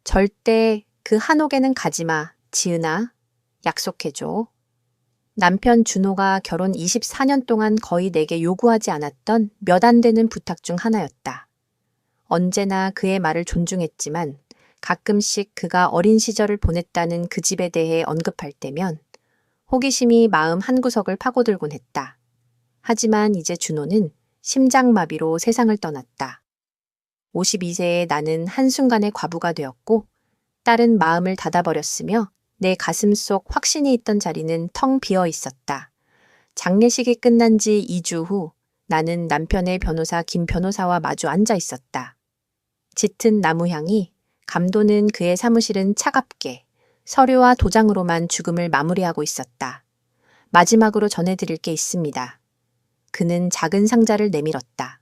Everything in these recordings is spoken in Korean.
절대 그 한옥에는 가지 마, 지은아. 약속해줘. 남편 준호가 결혼 24년 동안 거의 내게 요구하지 않았던 몇 안 되는 부탁 중 하나였다. 언제나 그의 말을 존중했지만 가끔씩 그가 어린 시절을 보냈다는 그 집에 대해 언급할 때면 호기심이 마음 한구석을 파고들곤 했다. 하지만 이제 준호는 심장마비로 세상을 떠났다. 52세의 나는 한순간에 과부가 되었고 딸은 마음을 닫아버렸으며 내 가슴 속 확신이 있던 자리는 텅 비어 있었다. 장례식이 끝난 지 2주 후 나는 남편의 변호사 김 변호사와 마주 앉아 있었다. 짙은 나무 향이 감도는 그의 사무실은 차갑게 서류와 도장으로만 죽음을 마무리하고 있었다. 마지막으로 전해드릴 게 있습니다. 그는 작은 상자를 내밀었다.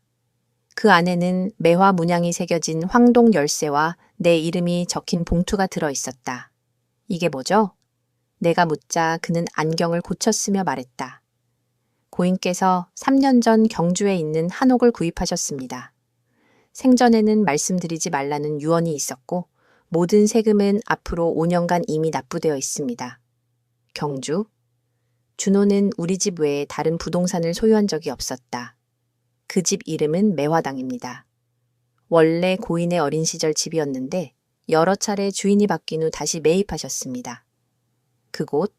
그 안에는 매화 문양이 새겨진 황동 열쇠와 내 이름이 적힌 봉투가 들어 있었다. 이게 뭐죠? 내가 묻자 그는 안경을 고쳤으며 말했다. 고인께서 3년 전 경주에 있는 한옥을 구입하셨습니다. 생전에는 말씀드리지 말라는 유언이 있었고 모든 세금은 앞으로 5년간 이미 납부되어 있습니다. 경주? 준호는 우리 집 외에 다른 부동산을 소유한 적이 없었다. 그 집 이름은 매화당입니다. 원래 고인의 어린 시절 집이었는데 여러 차례 주인이 바뀐 후 다시 매입하셨습니다. 그곳,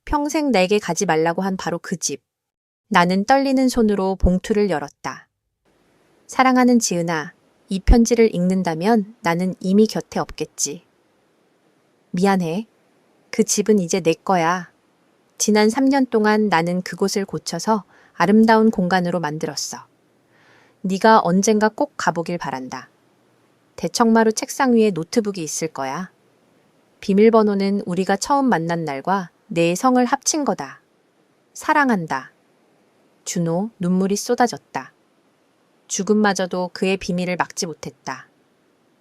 평생 내게 가지 말라고 한 바로 그 집. 나는 떨리는 손으로 봉투를 열었다. 사랑하는 지은아, 이 편지를 읽는다면 나는 이미 곁에 없겠지. 미안해. 그 집은 이제 내 거야. 지난 3년 동안 나는 그곳을 고쳐서 아름다운 공간으로 만들었어. 네가 언젠가 꼭 가보길 바란다. 대청마루 책상 위에 노트북이 있을 거야. 비밀번호는 우리가 처음 만난 날과 내 성을 합친 거다. 사랑한다. 준호, 눈물이 쏟아졌다. 죽음마저도 그의 비밀을 막지 못했다.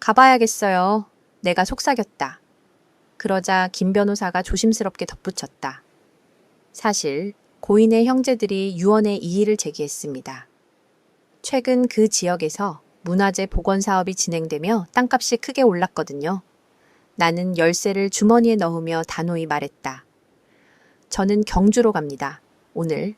가봐야겠어요. 내가 속삭였다. 그러자 김 변호사가 조심스럽게 덧붙였다. 사실 고인의 형제들이 유언의 이의를 제기했습니다. 최근 그 지역에서 문화재 복원 사업이 진행되며 땅값이 크게 올랐거든요. 나는 열쇠를 주머니에 넣으며 단호히 말했다. 저는 경주로 갑니다. 오늘.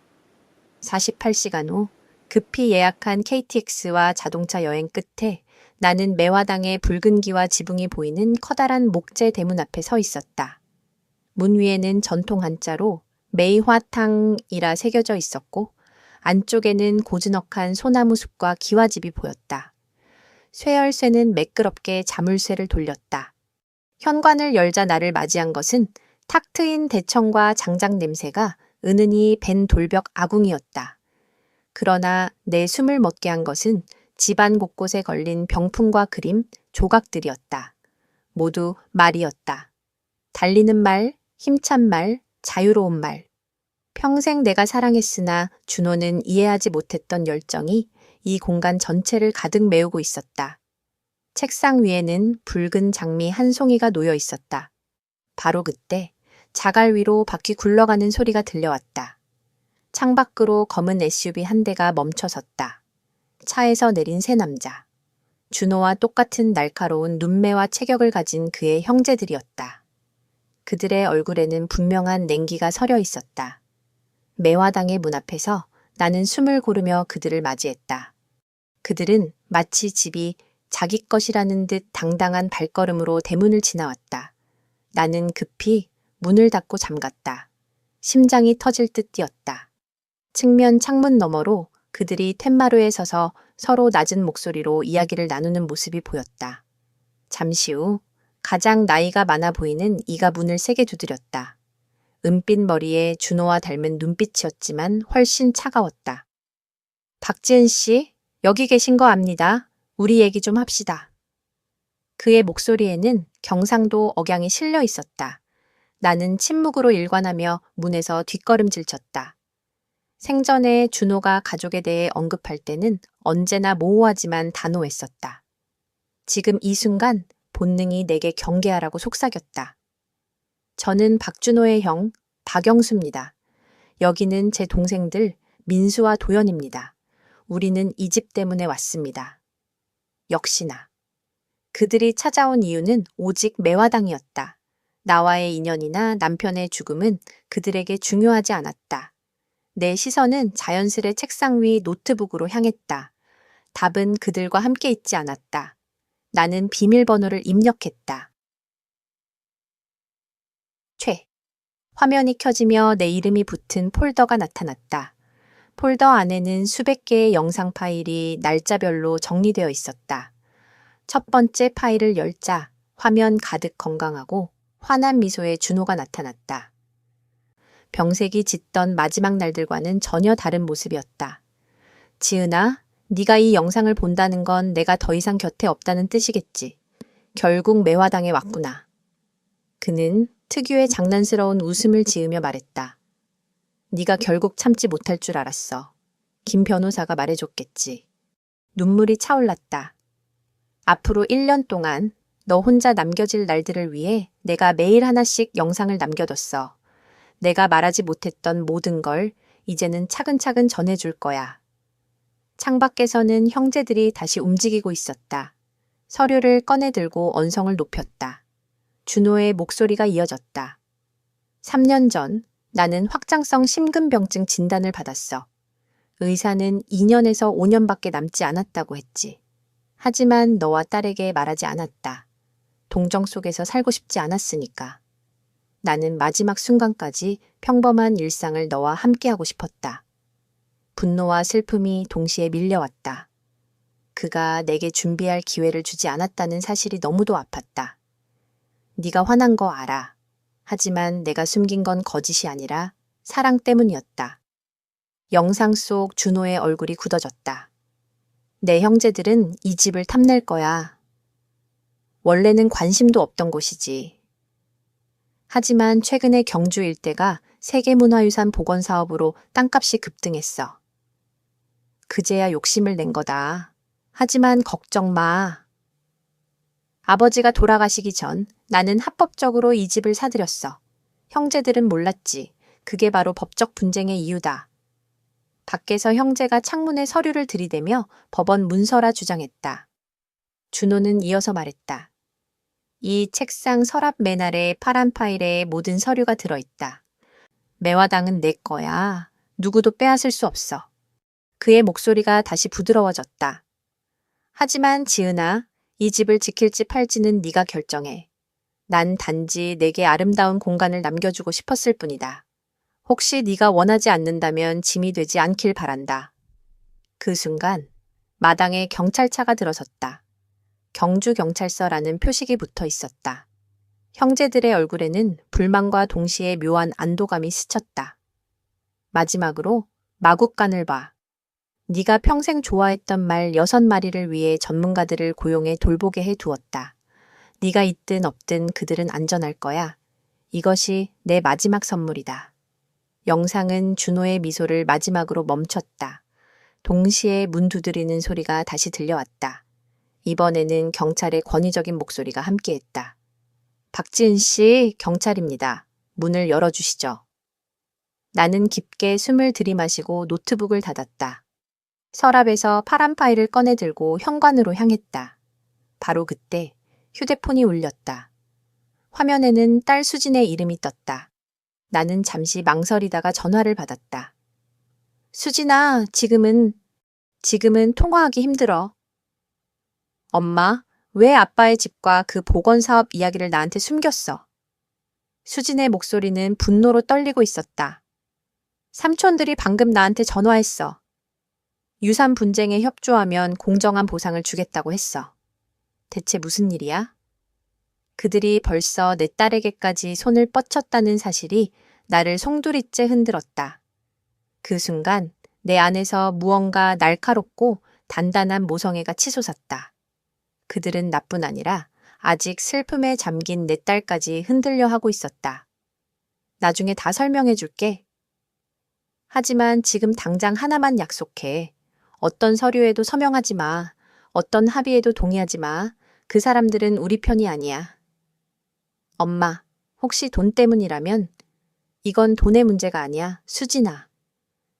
48시간 후 급히 예약한 KTX와 자동차 여행 끝에 나는 매화당의 붉은 기와 지붕이 보이는 커다란 목재 대문 앞에 서 있었다. 문 위에는 전통 한자로 매화탕이라 새겨져 있었고 안쪽에는 고즈넉한 소나무 숲과 기와집이 보였다. 쇠열쇠는 매끄럽게 자물쇠를 돌렸다. 현관을 열자 나를 맞이한 것은 탁 트인 대청과 장작 냄새가 은은히 밴 돌벽 아궁이었다. 그러나 내 숨을 멎게 한 것은 집안 곳곳에 걸린 병풍과 그림, 조각들이었다. 모두 말이었다. 달리는 말, 힘찬 말, 자유로운 말. 평생 내가 사랑했으나 준호는 이해하지 못했던 열정이 이 공간 전체를 가득 메우고 있었다. 책상 위에는 붉은 장미 한 송이가 놓여 있었다. 바로 그때 자갈 위로 바퀴 굴러가는 소리가 들려왔다. 창밖으로 검은 SUV 한 대가 멈춰섰다. 차에서 내린 세 남자. 준호와 똑같은 날카로운 눈매와 체격을 가진 그의 형제들이었다. 그들의 얼굴에는 분명한 냉기가 서려 있었다. 매화당의 문 앞에서 나는 숨을 고르며 그들을 맞이했다. 그들은 마치 집이 자기 것이라는 듯 당당한 발걸음으로 대문을 지나왔다. 나는 급히 문을 닫고 잠갔다. 심장이 터질 듯 뛰었다. 측면 창문 너머로 그들이 텐마루에 서서 서로 낮은 목소리로 이야기를 나누는 모습이 보였다. 잠시 후 가장 나이가 많아 보이는 이가 문을 세게 두드렸다. 은빛 머리에 준호와 닮은 눈빛이었지만 훨씬 차가웠다. 박지은 씨, 여기 계신 거 압니다. 우리 얘기 좀 합시다. 그의 목소리에는 경상도 억양이 실려 있었다. 나는 침묵으로 일관하며 문에서 뒷걸음질 쳤다. 생전에 준호가 가족에 대해 언급할 때는 언제나 모호하지만 단호했었다. 지금 이 순간 본능이 내게 경계하라고 속삭였다. 저는 박준호의 형, 박영수입니다. 여기는 제 동생들 민수와 도연입니다. 우리는 이 집 때문에 왔습니다. 역시나. 그들이 찾아온 이유는 오직 매화당이었다. 나와의 인연이나 남편의 죽음은 그들에게 중요하지 않았다. 내 시선은 자연스레 책상 위 노트북으로 향했다. 답은 그들과 함께 있지 않았다. 나는 비밀번호를 입력했다. 화면이 켜지며 내 이름이 붙은 폴더가 나타났다. 폴더 안에는 수백 개의 영상 파일이 날짜별로 정리되어 있었다. 첫 번째 파일을 열자 화면 가득 건강하고 환한 미소의 준호가 나타났다. 병색이 짙던 마지막 날들과는 전혀 다른 모습이었다. 지은아, 네가 이 영상을 본다는 건 내가 더 이상 곁에 없다는 뜻이겠지. 결국 매화당에 왔구나. 그는 특유의 장난스러운 웃음을 지으며 말했다. 네가 결국 참지 못할 줄 알았어. 김 변호사가 말해줬겠지. 눈물이 차올랐다. 앞으로 1년 동안 너 혼자 남겨질 날들을 위해 내가 매일 하나씩 영상을 남겨뒀어. 내가 말하지 못했던 모든 걸 이제는 차근차근 전해줄 거야. 창밖에서는 형제들이 다시 움직이고 있었다. 서류를 꺼내들고 언성을 높였다. 준호의 목소리가 이어졌다. 3년 전 나는 확장성 심근병증 진단을 받았어. 의사는 2년에서 5년밖에 남지 않았다고 했지. 하지만 너와 딸에게 말하지 않았다. 동정 속에서 살고 싶지 않았으니까. 나는 마지막 순간까지 평범한 일상을 너와 함께하고 싶었다. 분노와 슬픔이 동시에 밀려왔다. 그가 내게 준비할 기회를 주지 않았다는 사실이 너무도 아팠다. 네가 화난 거 알아. 하지만 내가 숨긴 건 거짓이 아니라 사랑 때문이었다. 영상 속 준호의 얼굴이 굳어졌다. 내 형제들은 이 집을 탐낼 거야. 원래는 관심도 없던 곳이지. 하지만 최근에 경주 일대가 세계문화유산 복원 사업으로 땅값이 급등했어. 그제야 욕심을 낸 거다. 하지만 걱정 마. 아버지가 돌아가시기 전 나는 합법적으로 이 집을 사들였어. 형제들은 몰랐지. 그게 바로 법적 분쟁의 이유다. 밖에서 형제가 창문에 서류를 들이대며 법원 문서라 주장했다. 준호는 이어서 말했다. 이 책상 서랍 맨 아래 파란 파일에 모든 서류가 들어있다. 매화당은 내 거야. 누구도 빼앗을 수 없어. 그의 목소리가 다시 부드러워졌다. 하지만 지은아, 이 집을 지킬지 팔지는 네가 결정해. 난 단지 내게 아름다운 공간을 남겨주고 싶었을 뿐이다. 혹시 네가 원하지 않는다면 짐이 되지 않길 바란다. 그 순간 마당에 경찰차가 들어섰다. 경주경찰서라는 표식이 붙어 있었다. 형제들의 얼굴에는 불만과 동시에 묘한 안도감이 스쳤다. 마지막으로 마국간을 봐. 네가 평생 좋아했던 말 6마리를 위해 전문가들을 고용해 돌보게 해두었다. 네가 있든 없든 그들은 안전할 거야. 이것이 내 마지막 선물이다. 영상은 준호의 미소를 마지막으로 멈췄다. 동시에 문 두드리는 소리가 다시 들려왔다. 이번에는 경찰의 권위적인 목소리가 함께했다. 박지은 씨, 경찰입니다. 문을 열어주시죠. 나는 깊게 숨을 들이마시고 노트북을 닫았다. 서랍에서 파란 파일을 꺼내들고 현관으로 향했다. 바로 그때 휴대폰이 울렸다. 화면에는 딸 수진의 이름이 떴다. 나는 잠시 망설이다가 전화를 받았다. 수진아, 지금은 통화하기 힘들어. 엄마, 왜 아빠의 집과 그 복원사업 이야기를 나한테 숨겼어? 수진의 목소리는 분노로 떨리고 있었다. 삼촌들이 방금 나한테 전화했어. 유산 분쟁에 협조하면 공정한 보상을 주겠다고 했어. 대체 무슨 일이야? 그들이 벌써 내 딸에게까지 손을 뻗쳤다는 사실이 나를 송두리째 흔들었다. 그 순간 내 안에서 무언가 날카롭고 단단한 모성애가 치솟았다. 그들은 나뿐 아니라 아직 슬픔에 잠긴 내 딸까지 흔들려 하고 있었다. 나중에 다 설명해 줄게. 하지만 지금 당장 하나만 약속해. 어떤 서류에도 서명하지 마. 어떤 합의에도 동의하지 마. 그 사람들은 우리 편이 아니야. 엄마, 혹시 돈 때문이라면 이건 돈의 문제가 아니야. 수진아.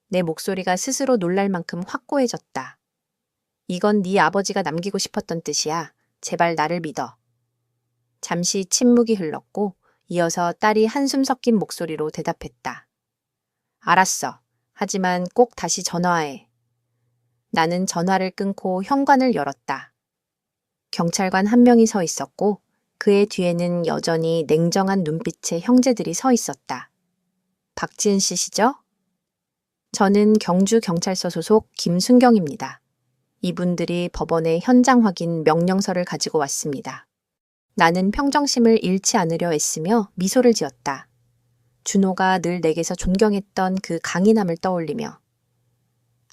내 목소리가 스스로 놀랄 만큼 확고해졌다. 이건 네 아버지가 남기고 싶었던 뜻이야. 제발 나를 믿어. 잠시 침묵이 흘렀고 이어서 딸이 한숨 섞인 목소리로 대답했다. 알았어. 하지만 꼭 다시 전화해. 나는 전화를 끊고 현관을 열었다. 경찰관 한 명이 서 있었고 그의 뒤에는 여전히 냉정한 눈빛의 형제들이 서 있었다. 박지은 씨시죠? 저는 경주경찰서 소속 김순경입니다. 이분들이 법원에 현장 확인 명령서를 가지고 왔습니다. 나는 평정심을 잃지 않으려 애쓰며 미소를 지었다. 준호가 늘 내게서 존경했던 그 강인함을 떠올리며.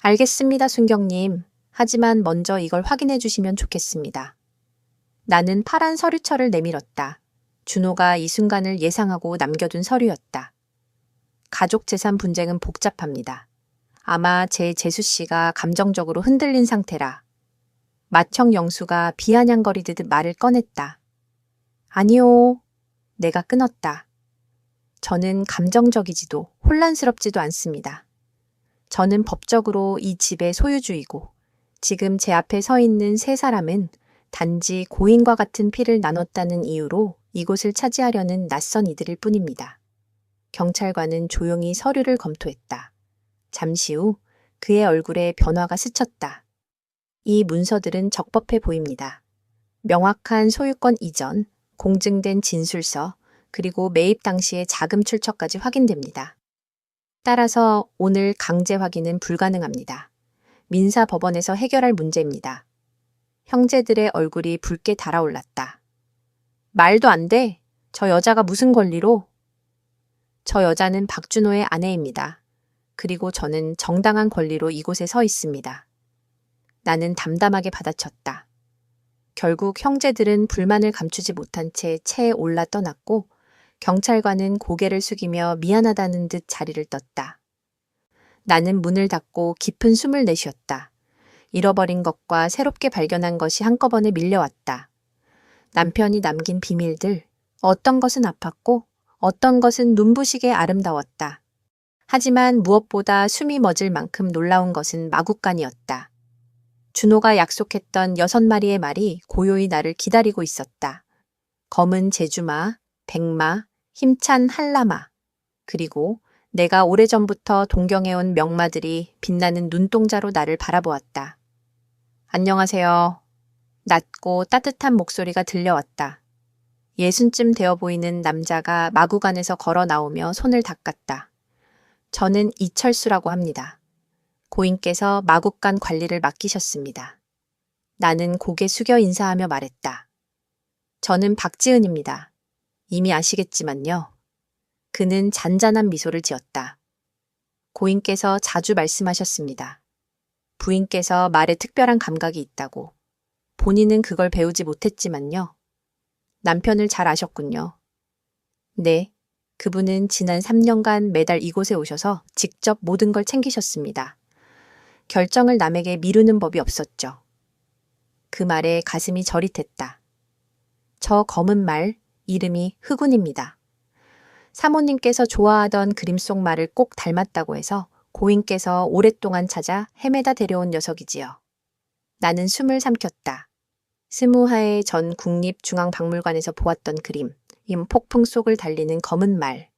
알겠습니다, 순경님. 하지만 먼저 이걸 확인해 주시면 좋겠습니다. 나는 파란 서류철을 내밀었다. 준호가 이 순간을 예상하고 남겨둔 서류였다. 가족 재산 분쟁은 복잡합니다. 아마 제 재수 씨가 감정적으로 흔들린 상태라. 맏형 영수가 비아냥거리듯 말을 꺼냈다. 아니요. 내가 끊었다. 저는 감정적이지도 혼란스럽지도 않습니다. 저는 법적으로 이 집의 소유주이고 지금 제 앞에 서 있는 세 사람은 단지 고인과 같은 피를 나눴다는 이유로 이곳을 차지하려는 낯선 이들일 뿐입니다. 경찰관은 조용히 서류를 검토했다. 잠시 후 그의 얼굴에 변화가 스쳤다. 이 문서들은 적법해 보입니다. 명확한 소유권 이전, 공증된 진술서, 그리고 매입 당시의 자금 출처까지 확인됩니다. 따라서 오늘 강제 확인은 불가능합니다. 민사법원에서 해결할 문제입니다. 형제들의 얼굴이 붉게 달아올랐다. 말도 안 돼. 저 여자가 무슨 권리로? 저 여자는 박준호의 아내입니다. 그리고 저는 정당한 권리로 이곳에 서 있습니다. 나는 담담하게 받아쳤다. 결국 형제들은 불만을 감추지 못한 채 체에 올라 떠났고 경찰관은 고개를 숙이며 미안하다는 듯 자리를 떴다. 나는 문을 닫고 깊은 숨을 내쉬었다. 잃어버린 것과 새롭게 발견한 것이 한꺼번에 밀려왔다. 남편이 남긴 비밀들, 어떤 것은 아팠고 어떤 것은 눈부시게 아름다웠다. 하지만 무엇보다 숨이 멎을 만큼 놀라운 것은 마구간이었다. 준호가 약속했던 6마리의 말이 고요히 나를 기다리고 있었다. 검은 제주마, 백마, 힘찬 한라마, 그리고 내가 오래전부터 동경해온 명마들이 빛나는 눈동자로 나를 바라보았다. 안녕하세요. 낮고 따뜻한 목소리가 들려왔다. 60쯤 되어 보이는 남자가 마구간에서 걸어 나오며 손을 닦았다. 저는 이철수라고 합니다. 고인께서 마구간 관리를 맡기셨습니다. 나는 고개 숙여 인사하며 말했다. 저는 박지은입니다. 이미 아시겠지만요. 그는 잔잔한 미소를 지었다. 고인께서 자주 말씀하셨습니다. 부인께서 말에 특별한 감각이 있다고. 본인은 그걸 배우지 못했지만요. 남편을 잘 아셨군요. 네, 그분은 지난 3년간 매달 이곳에 오셔서 직접 모든 걸 챙기셨습니다. 결정을 남에게 미루는 법이 없었죠. 그 말에 가슴이 저릿했다. 저 검은 말, 이름이 흑운입니다. 사모님께서 좋아하던 그림 속 말을 꼭 닮았다고 해서 고인께서 오랫동안 찾아 헤매다 데려온 녀석이지요. 나는 숨을 삼켰다. 20해 전 국립중앙박물관에서 보았던 그림, 폭풍 속을 달리는 검은 말.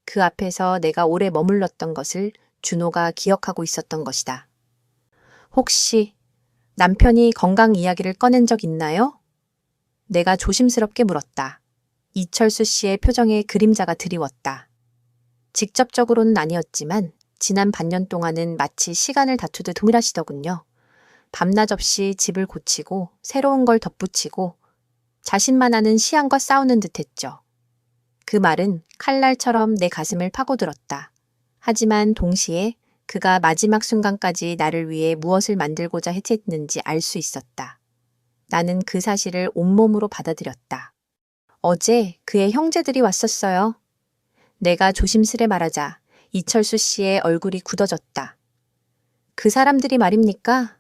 그 앞에서 내가 오래 머물렀던 것을 준호가 기억하고 있었던 것이다. 혹시 남편이 건강 이야기를 꺼낸 적 있나요? 내가 조심스럽게 물었다. 이철수 씨의 표정에 그림자가 드리웠다. 직접적으로는 아니었지만 지난 반년 동안은 마치 시간을 다투듯 동일하시더군요. 밤낮 없이 집을 고치고 새로운 걸 덧붙이고 자신만 아는 시안과 싸우는 듯 했죠. 그 말은 칼날처럼 내 가슴을 파고들었다. 하지만 동시에 그가 마지막 순간까지 나를 위해 무엇을 만들고자 했는지 알 수 있었다. 나는 그 사실을 온몸으로 받아들였다. 어제 그의 형제들이 왔었어요. 내가 조심스레 말하자 이철수 씨의 얼굴이 굳어졌다. 그 사람들이 말입니까?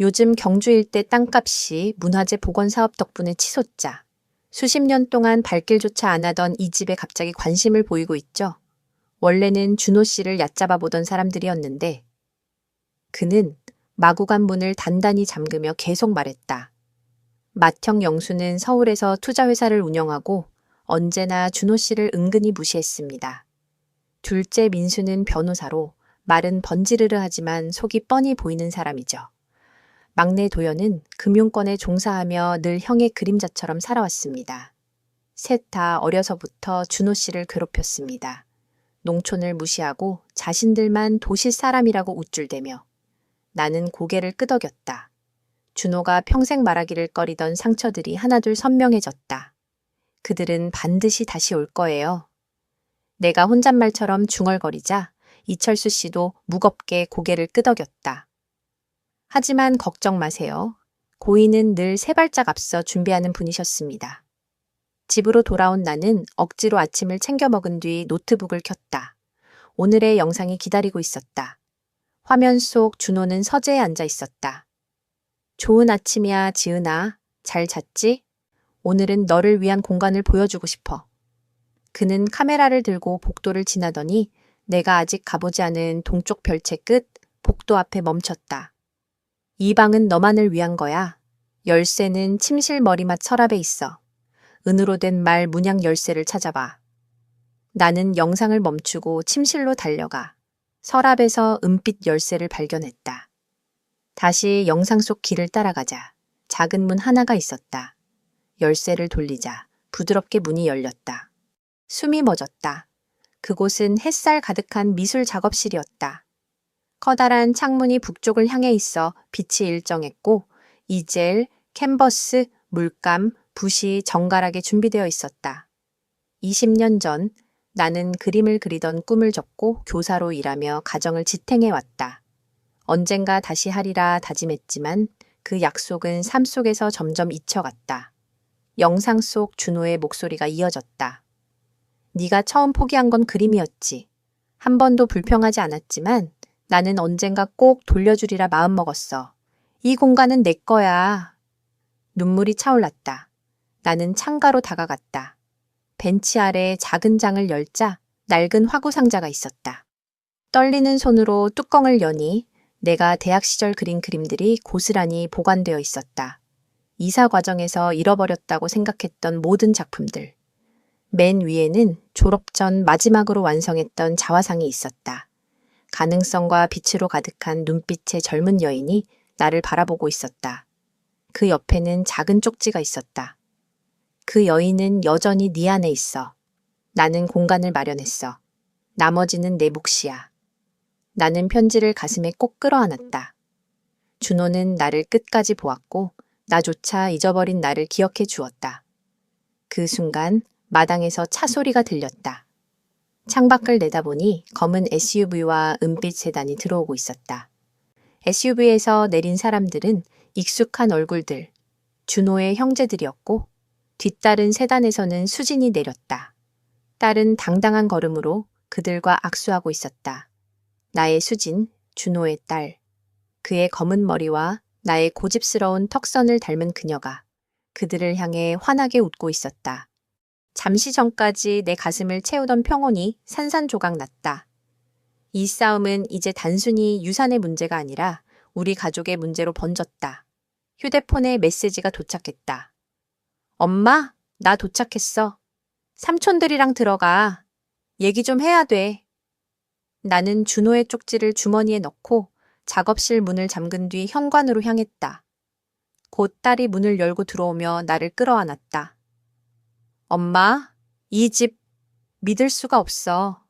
요즘 경주 일대 땅값이 문화재 복원 사업 덕분에 치솟자 수십 년 동안 발길조차 안 하던 이 집에 갑자기 관심을 보이고 있죠. 원래는 준호 씨를 얕잡아 보던 사람들이었는데 그는 마구간 문을 단단히 잠그며 계속 말했다. 맏형 영수는 서울에서 투자회사를 운영하고 언제나 준호 씨를 은근히 무시했습니다. 둘째 민수는 변호사로 말은 번지르르 하지만 속이 뻔히 보이는 사람이죠. 막내 도연은 금융권에 종사하며 늘 형의 그림자처럼 살아왔습니다. 셋 다 어려서부터 준호 씨를 괴롭혔습니다. 농촌을 무시하고 자신들만 도시 사람이라고 우쭐대며 나는 고개를 끄덕였다. 준호가 평생 말하기를 꺼리던 상처들이 하나둘 선명해졌다. 그들은 반드시 다시 올 거예요. 내가 혼잣말처럼 중얼거리자 이철수 씨도 무겁게 고개를 끄덕였다. 하지만 걱정 마세요. 고인은 늘 세 발짝 앞서 준비하는 분이셨습니다. 집으로 돌아온 나는 억지로 아침을 챙겨 먹은 뒤 노트북을 켰다. 오늘의 영상이 기다리고 있었다. 화면 속 준호는 서재에 앉아 있었다. 좋은 아침이야, 지은아. 잘 잤지? 오늘은 너를 위한 공간을 보여주고 싶어. 그는 카메라를 들고 복도를 지나더니 내가 아직 가보지 않은 동쪽 별채 끝 복도 앞에 멈췄다. 이 방은 너만을 위한 거야. 열쇠는 침실 머리맡 서랍에 있어. 은으로 된 말 문양 열쇠를 찾아봐. 나는 영상을 멈추고 침실로 달려가 서랍에서 은빛 열쇠를 발견했다. 다시 영상 속 길을 따라가자 작은 문 하나가 있었다. 열쇠를 돌리자 부드럽게 문이 열렸다. 숨이 멎었다. 그곳은 햇살 가득한 미술 작업실이었다. 커다란 창문이 북쪽을 향해 있어 빛이 일정했고 이젤, 캔버스, 물감, 붓이 정갈하게 준비되어 있었다. 20년 전 나는 그림을 그리던 꿈을 접고 교사로 일하며 가정을 지탱해왔다. 언젠가 다시 하리라 다짐했지만 그 약속은 삶 속에서 점점 잊혀갔다. 영상 속 준호의 목소리가 이어졌다. 네가 처음 포기한 건 그림이었지. 한 번도 불평하지 않았지만 나는 언젠가 꼭 돌려주리라 마음먹었어. 이 공간은 내 거야. 눈물이 차올랐다. 나는 창가로 다가갔다. 벤치 아래 작은 장을 열자 낡은 화구 상자가 있었다. 떨리는 손으로 뚜껑을 여니 내가 대학 시절 그린 그림들이 고스란히 보관되어 있었다. 이사 과정에서 잃어버렸다고 생각했던 모든 작품들. 맨 위에는 졸업 전 마지막으로 완성했던 자화상이 있었다. 가능성과 빛으로 가득한 눈빛의 젊은 여인이 나를 바라보고 있었다. 그 옆에는 작은 쪽지가 있었다. 그 여인은 여전히 네 안에 있어. 나는 공간을 마련했어. 나머지는 내 몫이야. 나는 편지를 가슴에 꼭 끌어안았다. 준호는 나를 끝까지 보았고 나조차 잊어버린 나를 기억해 주었다. 그 순간 마당에서 차 소리가 들렸다. 창밖을 내다보니 검은 SUV와 은빛 세단이 들어오고 있었다. SUV에서 내린 사람들은 익숙한 얼굴들, 준호의 형제들이었고 뒤따른 세단에서는 수진이 내렸다. 딸은 당당한 걸음으로 그들과 악수하고 있었다. 나의 수진, 준호의 딸. 그의 검은 머리와 나의 고집스러운 턱선을 닮은 그녀가 그들을 향해 환하게 웃고 있었다. 잠시 전까지 내 가슴을 채우던 평온이 산산조각 났다. 이 싸움은 이제 단순히 유산의 문제가 아니라 우리 가족의 문제로 번졌다. 휴대폰에 메시지가 도착했다. 엄마, 나 도착했어. 삼촌들이랑 들어가. 얘기 좀 해야 돼. 나는 준호의 쪽지를 주머니에 넣고 작업실 문을 잠근 뒤 현관으로 향했다. 곧 딸이 문을 열고 들어오며 나를 끌어안았다. 엄마, 이 집 믿을 수가 없어.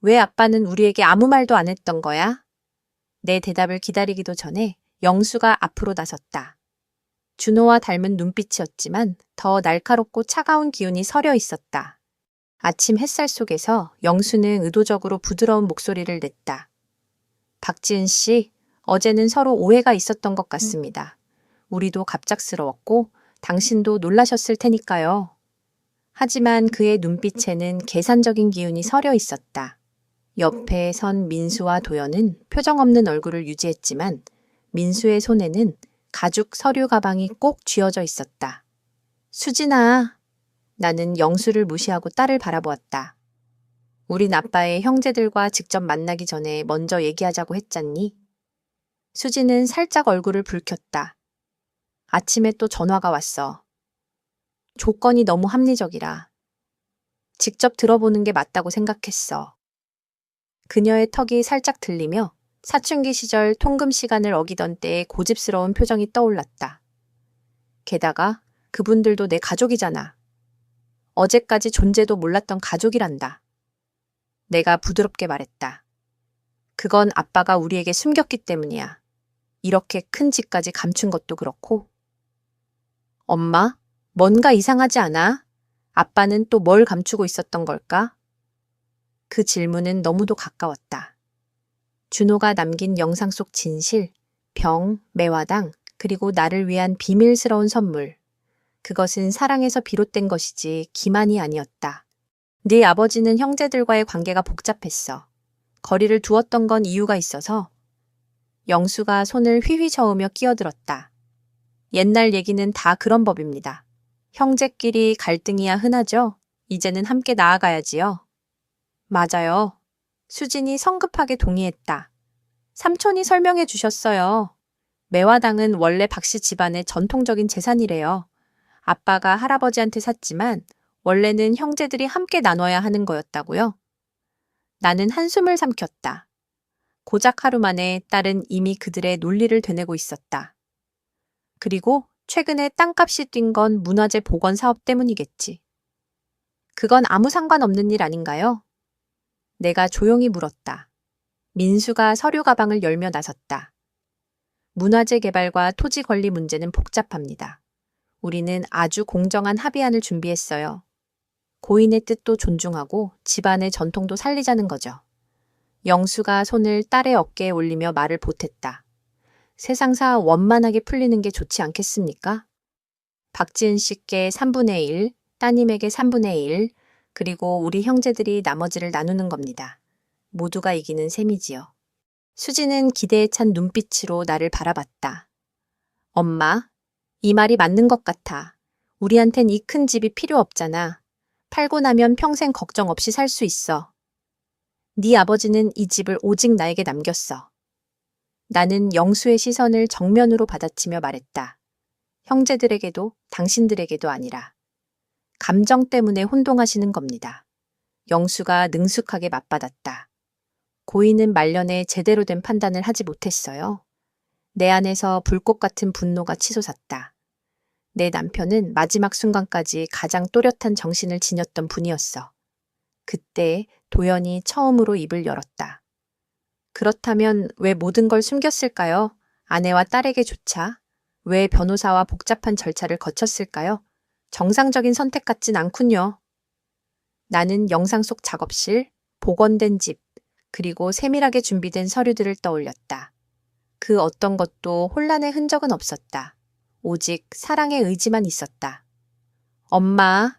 왜 아빠는 우리에게 아무 말도 안 했던 거야? 내 대답을 기다리기도 전에 영수가 앞으로 나섰다. 준호와 닮은 눈빛이었지만 더 날카롭고 차가운 기운이 서려 있었다. 아침 햇살 속에서 영수는 의도적으로 부드러운 목소리를 냈다. 박지은 씨, 어제는 서로 오해가 있었던 것 같습니다. 우리도 갑작스러웠고 당신도 놀라셨을 테니까요. 하지만 그의 눈빛에는 계산적인 기운이 서려 있었다. 옆에 선 민수와 도연은 표정 없는 얼굴을 유지했지만 민수의 손에는 가죽 서류 가방이 꼭 쥐어져 있었다. 수진아, 나는 영수를 무시하고 딸을 바라보았다. 우린 아빠의 형제들과 직접 만나기 전에 먼저 얘기하자고 했잖니? 수진은 살짝 얼굴을 붉혔다. 아침에 또 전화가 왔어. 조건이 너무 합리적이라. 직접 들어보는 게 맞다고 생각했어. 그녀의 턱이 살짝 들리며 사춘기 시절 통금 시간을 어기던 때의 고집스러운 표정이 떠올랐다. 게다가 그분들도 내 가족이잖아. 어제까지 존재도 몰랐던 가족이란다. 내가 부드럽게 말했다. 그건 아빠가 우리에게 숨겼기 때문이야. 이렇게 큰 짓까지 감춘 것도 그렇고. 엄마, 뭔가 이상하지 않아? 아빠는 또 뭘 감추고 있었던 걸까? 그 질문은 너무도 가까웠다. 준호가 남긴 영상 속 진실, 병, 매화당, 그리고 나를 위한 비밀스러운 선물. 그것은 사랑에서 비롯된 것이지 기만이 아니었다. 네 아버지는 형제들과의 관계가 복잡했어. 거리를 두었던 건 이유가 있어서. 영수가 손을 휘휘 저으며 끼어들었다. 옛날 얘기는 다 그런 법입니다. 형제끼리 갈등이야 흔하죠? 이제는 함께 나아가야지요. 맞아요. 수진이 성급하게 동의했다. 삼촌이 설명해 주셨어요. 매화당은 원래 박씨 집안의 전통적인 재산이래요. 아빠가 할아버지한테 샀지만 원래는 형제들이 함께 나눠야 하는 거였다고요. 나는 한숨을 삼켰다. 고작 하루 만에 딸은 이미 그들의 논리를 되뇌고 있었다. 그리고 최근에 땅값이 뛴 건 문화재 복원 사업 때문이겠지. 그건 아무 상관없는 일 아닌가요? 내가 조용히 물었다. 민수가 서류 가방을 열며 나섰다. 문화재 개발과 토지 권리 문제는 복잡합니다. 우리는 아주 공정한 합의안을 준비했어요. 고인의 뜻도 존중하고 집안의 전통도 살리자는 거죠. 영수가 손을 딸의 어깨에 올리며 말을 보탰다. 세상사 원만하게 풀리는 게 좋지 않겠습니까? 박지은 씨께 3분의 1, 따님에게 3분의 1, 그리고 우리 형제들이 나머지를 나누는 겁니다. 모두가 이기는 셈이지요. 수지는 기대에 찬 눈빛으로 나를 바라봤다. 엄마, 이 말이 맞는 것 같아. 우리한텐 이 큰 집이 필요 없잖아. 팔고 나면 평생 걱정 없이 살 수 있어. 네 아버지는 이 집을 오직 나에게 남겼어. 나는 영수의 시선을 정면으로 받아치며 말했다. 형제들에게도 당신들에게도 아니라. 감정 때문에 혼동하시는 겁니다. 영수가 능숙하게 맞받았다. 고인은 말년에 제대로 된 판단을 하지 못했어요. 내 안에서 불꽃 같은 분노가 치솟았다. 내 남편은 마지막 순간까지 가장 또렷한 정신을 지녔던 분이었어. 그때 도연이 처음으로 입을 열었다. 그렇다면 왜 모든 걸 숨겼을까요? 아내와 딸에게조차? 왜 변호사와 복잡한 절차를 거쳤을까요? 정상적인 선택 같진 않군요. 나는 영상 속 작업실, 복원된 집, 그리고 세밀하게 준비된 서류들을 떠올렸다. 그 어떤 것도 혼란의 흔적은 없었다. 오직 사랑의 의지만 있었다. 엄마,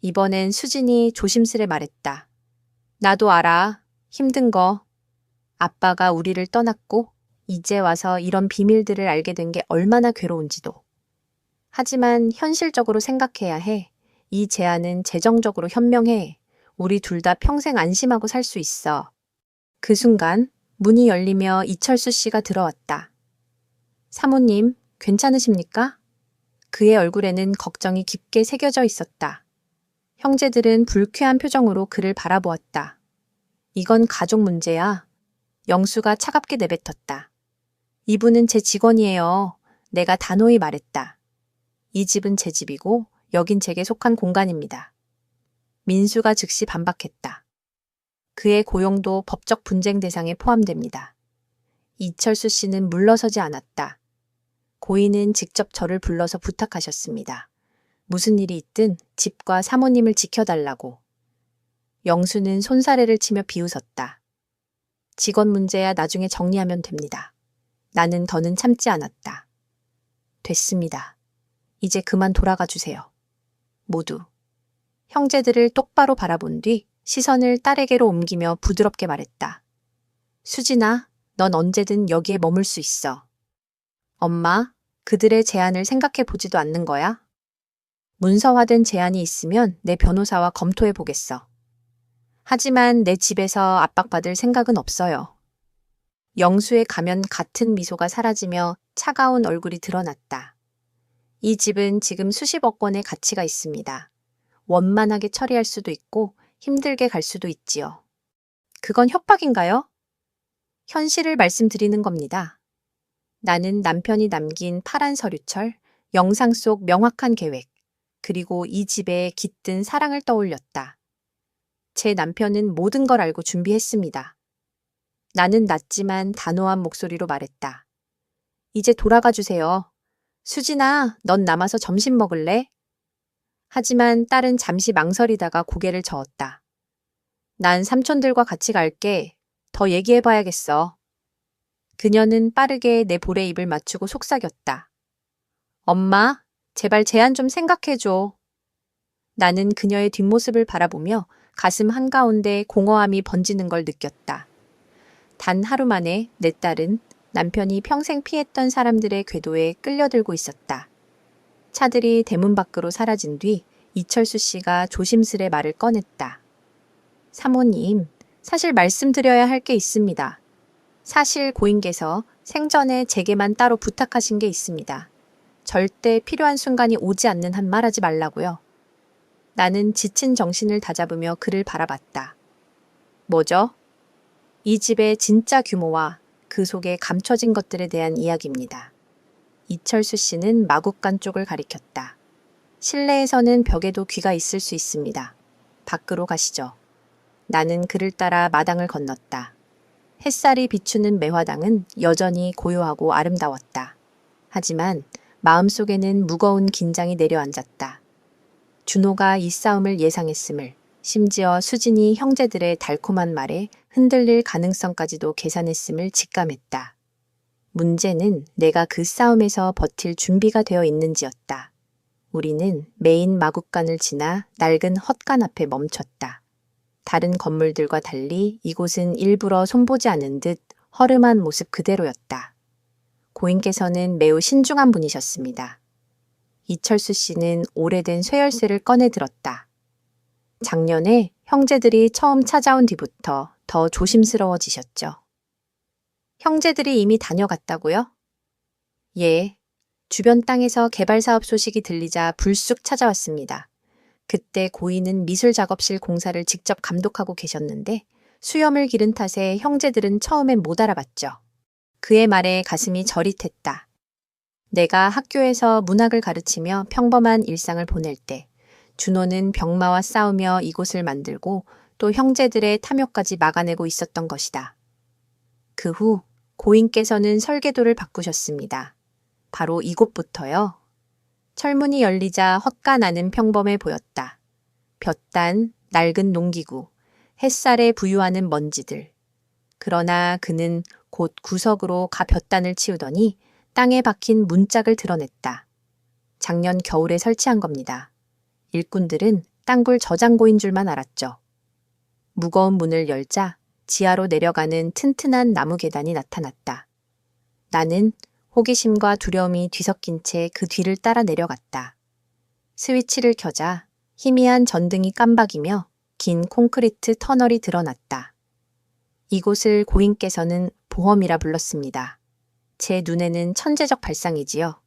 이번엔 수진이 조심스레 말했다. 나도 알아. 힘든 거. 아빠가 우리를 떠났고 이제 와서 이런 비밀들을 알게 된 게 얼마나 괴로운지도. 하지만 현실적으로 생각해야 해. 이 제안은 재정적으로 현명해. 우리 둘 다 평생 안심하고 살 수 있어. 그 순간 문이 열리며 이철수 씨가 들어왔다. 사모님, 괜찮으십니까? 그의 얼굴에는 걱정이 깊게 새겨져 있었다. 형제들은 불쾌한 표정으로 그를 바라보았다. 이건 가족 문제야. 영수가 차갑게 내뱉었다. 이분은 제 직원이에요. 내가 단호히 말했다. 이 집은 제 집이고 여긴 제게 속한 공간입니다. 민수가 즉시 반박했다. 그의 고용도 법적 분쟁 대상에 포함됩니다. 이철수 씨는 물러서지 않았다. 고인은 직접 저를 불러서 부탁하셨습니다. 무슨 일이 있든 집과 사모님을 지켜달라고. 영수는 손사래를 치며 비웃었다. 직원 문제야 나중에 정리하면 됩니다. 나는 더는 참지 않았다. 됐습니다. 이제 그만 돌아가 주세요. 모두. 형제들을 똑바로 바라본 뒤 시선을 딸에게로 옮기며 부드럽게 말했다. 수진아, 넌 언제든 여기에 머물 수 있어. 엄마, 그들의 제안을 생각해 보지도 않는 거야? 문서화된 제안이 있으면 내 변호사와 검토해 보겠어. 하지만 내 집에서 압박받을 생각은 없어요. 영수의 가면 같은 미소가 사라지며 차가운 얼굴이 드러났다. 이 집은 지금 수십억 원의 가치가 있습니다. 원만하게 처리할 수도 있고 힘들게 갈 수도 있지요. 그건 협박인가요? 현실을 말씀드리는 겁니다. 나는 남편이 남긴 파란 서류철, 영상 속 명확한 계획, 그리고 이 집에 깃든 사랑을 떠올렸다. 제 남편은 모든 걸 알고 준비했습니다. 나는 낮지만 단호한 목소리로 말했다. 이제 돌아가 주세요. 수진아, 넌 남아서 점심 먹을래? 하지만 딸은 잠시 망설이다가 고개를 저었다. 난 삼촌들과 같이 갈게. 더 얘기해봐야겠어. 그녀는 빠르게 내 볼에 입을 맞추고 속삭였다. 엄마, 제발 제안 좀 생각해줘. 나는 그녀의 뒷모습을 바라보며 가슴 한가운데 공허함이 번지는 걸 느꼈다. 단 하루 만에 내 딸은 남편이 평생 피했던 사람들의 궤도에 끌려들고 있었다. 차들이 대문 밖으로 사라진 뒤 이철수 씨가 조심스레 말을 꺼냈다. 사모님, 사실 말씀드려야 할 게 있습니다. 사실 고인께서 생전에 제게만 따로 부탁하신 게 있습니다. 절대 필요한 순간이 오지 않는 한 말하지 말라고요. 나는 지친 정신을 다잡으며 그를 바라봤다. 뭐죠? 이 집의 진짜 규모와 그 속에 감춰진 것들에 대한 이야기입니다. 이철수 씨는 마구간 쪽을 가리켰다. 실내에서는 벽에도 귀가 있을 수 있습니다. 밖으로 가시죠. 나는 그를 따라 마당을 건넜다. 햇살이 비추는 매화당은 여전히 고요하고 아름다웠다. 하지만 마음속에는 무거운 긴장이 내려앉았다. 준호가 이 싸움을 예상했음을, 심지어 수진이 형제들의 달콤한 말에 흔들릴 가능성까지도 계산했음을 직감했다. 문제는 내가 그 싸움에서 버틸 준비가 되어 있는지였다. 우리는 메인 마구간을 지나 낡은 헛간 앞에 멈췄다. 다른 건물들과 달리 이곳은 일부러 손보지 않은 듯 허름한 모습 그대로였다. 고인께서는 매우 신중한 분이셨습니다. 이철수 씨는 오래된 쇠열쇠를 꺼내 들었다. 작년에 형제들이 처음 찾아온 뒤부터 더 조심스러워지셨죠. 형제들이 이미 다녀갔다고요? 예. 주변 땅에서 개발 사업 소식이 들리자 불쑥 찾아왔습니다. 그때 고인은 미술 작업실 공사를 직접 감독하고 계셨는데 수염을 기른 탓에 형제들은 처음엔 못 알아봤죠. 그의 말에 가슴이 저릿했다. 내가 학교에서 문학을 가르치며 평범한 일상을 보낼 때 준호는 병마와 싸우며 이곳을 만들고 또 형제들의 탐욕까지 막아내고 있었던 것이다. 그 후 고인께서는 설계도를 바꾸셨습니다. 바로 이곳부터요. 철문이 열리자 헛간 안은 평범해 보였다. 볕단, 낡은 농기구, 햇살에 부유하는 먼지들. 그러나 그는 곧 구석으로 벼단을 치우더니 땅에 박힌 문짝을 드러냈다. 작년 겨울에 설치한 겁니다. 일꾼들은 땅굴 저장고인 줄만 알았죠. 무거운 문을 열자 지하로 내려가는 튼튼한 나무 계단이 나타났다. 나는 호기심과 두려움이 뒤섞인 채 그 뒤를 따라 내려갔다. 스위치를 켜자 희미한 전등이 깜박이며 긴 콘크리트 터널이 드러났다. 이곳을 고인께서는 보험이라 불렀습니다. 제 눈에는 천재적 발상이지요.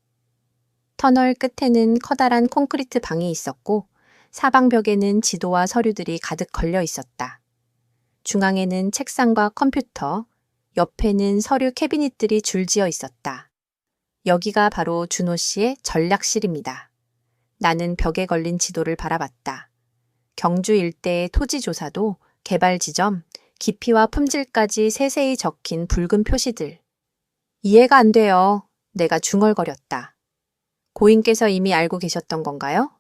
터널 끝에는 커다란 콘크리트 방이 있었고 사방벽에는 지도와 서류들이 가득 걸려 있었다. 중앙에는 책상과 컴퓨터, 옆에는 서류 캐비닛들이 줄지어 있었다. 여기가 바로 준호 씨의 전략실입니다. 나는 벽에 걸린 지도를 바라봤다. 경주 일대의 토지 조사도 개발 지점, 깊이와 품질까지 세세히 적힌 붉은 표시들. 이해가 안 돼요. 내가 중얼거렸다. 고인께서 이미 알고 계셨던 건가요?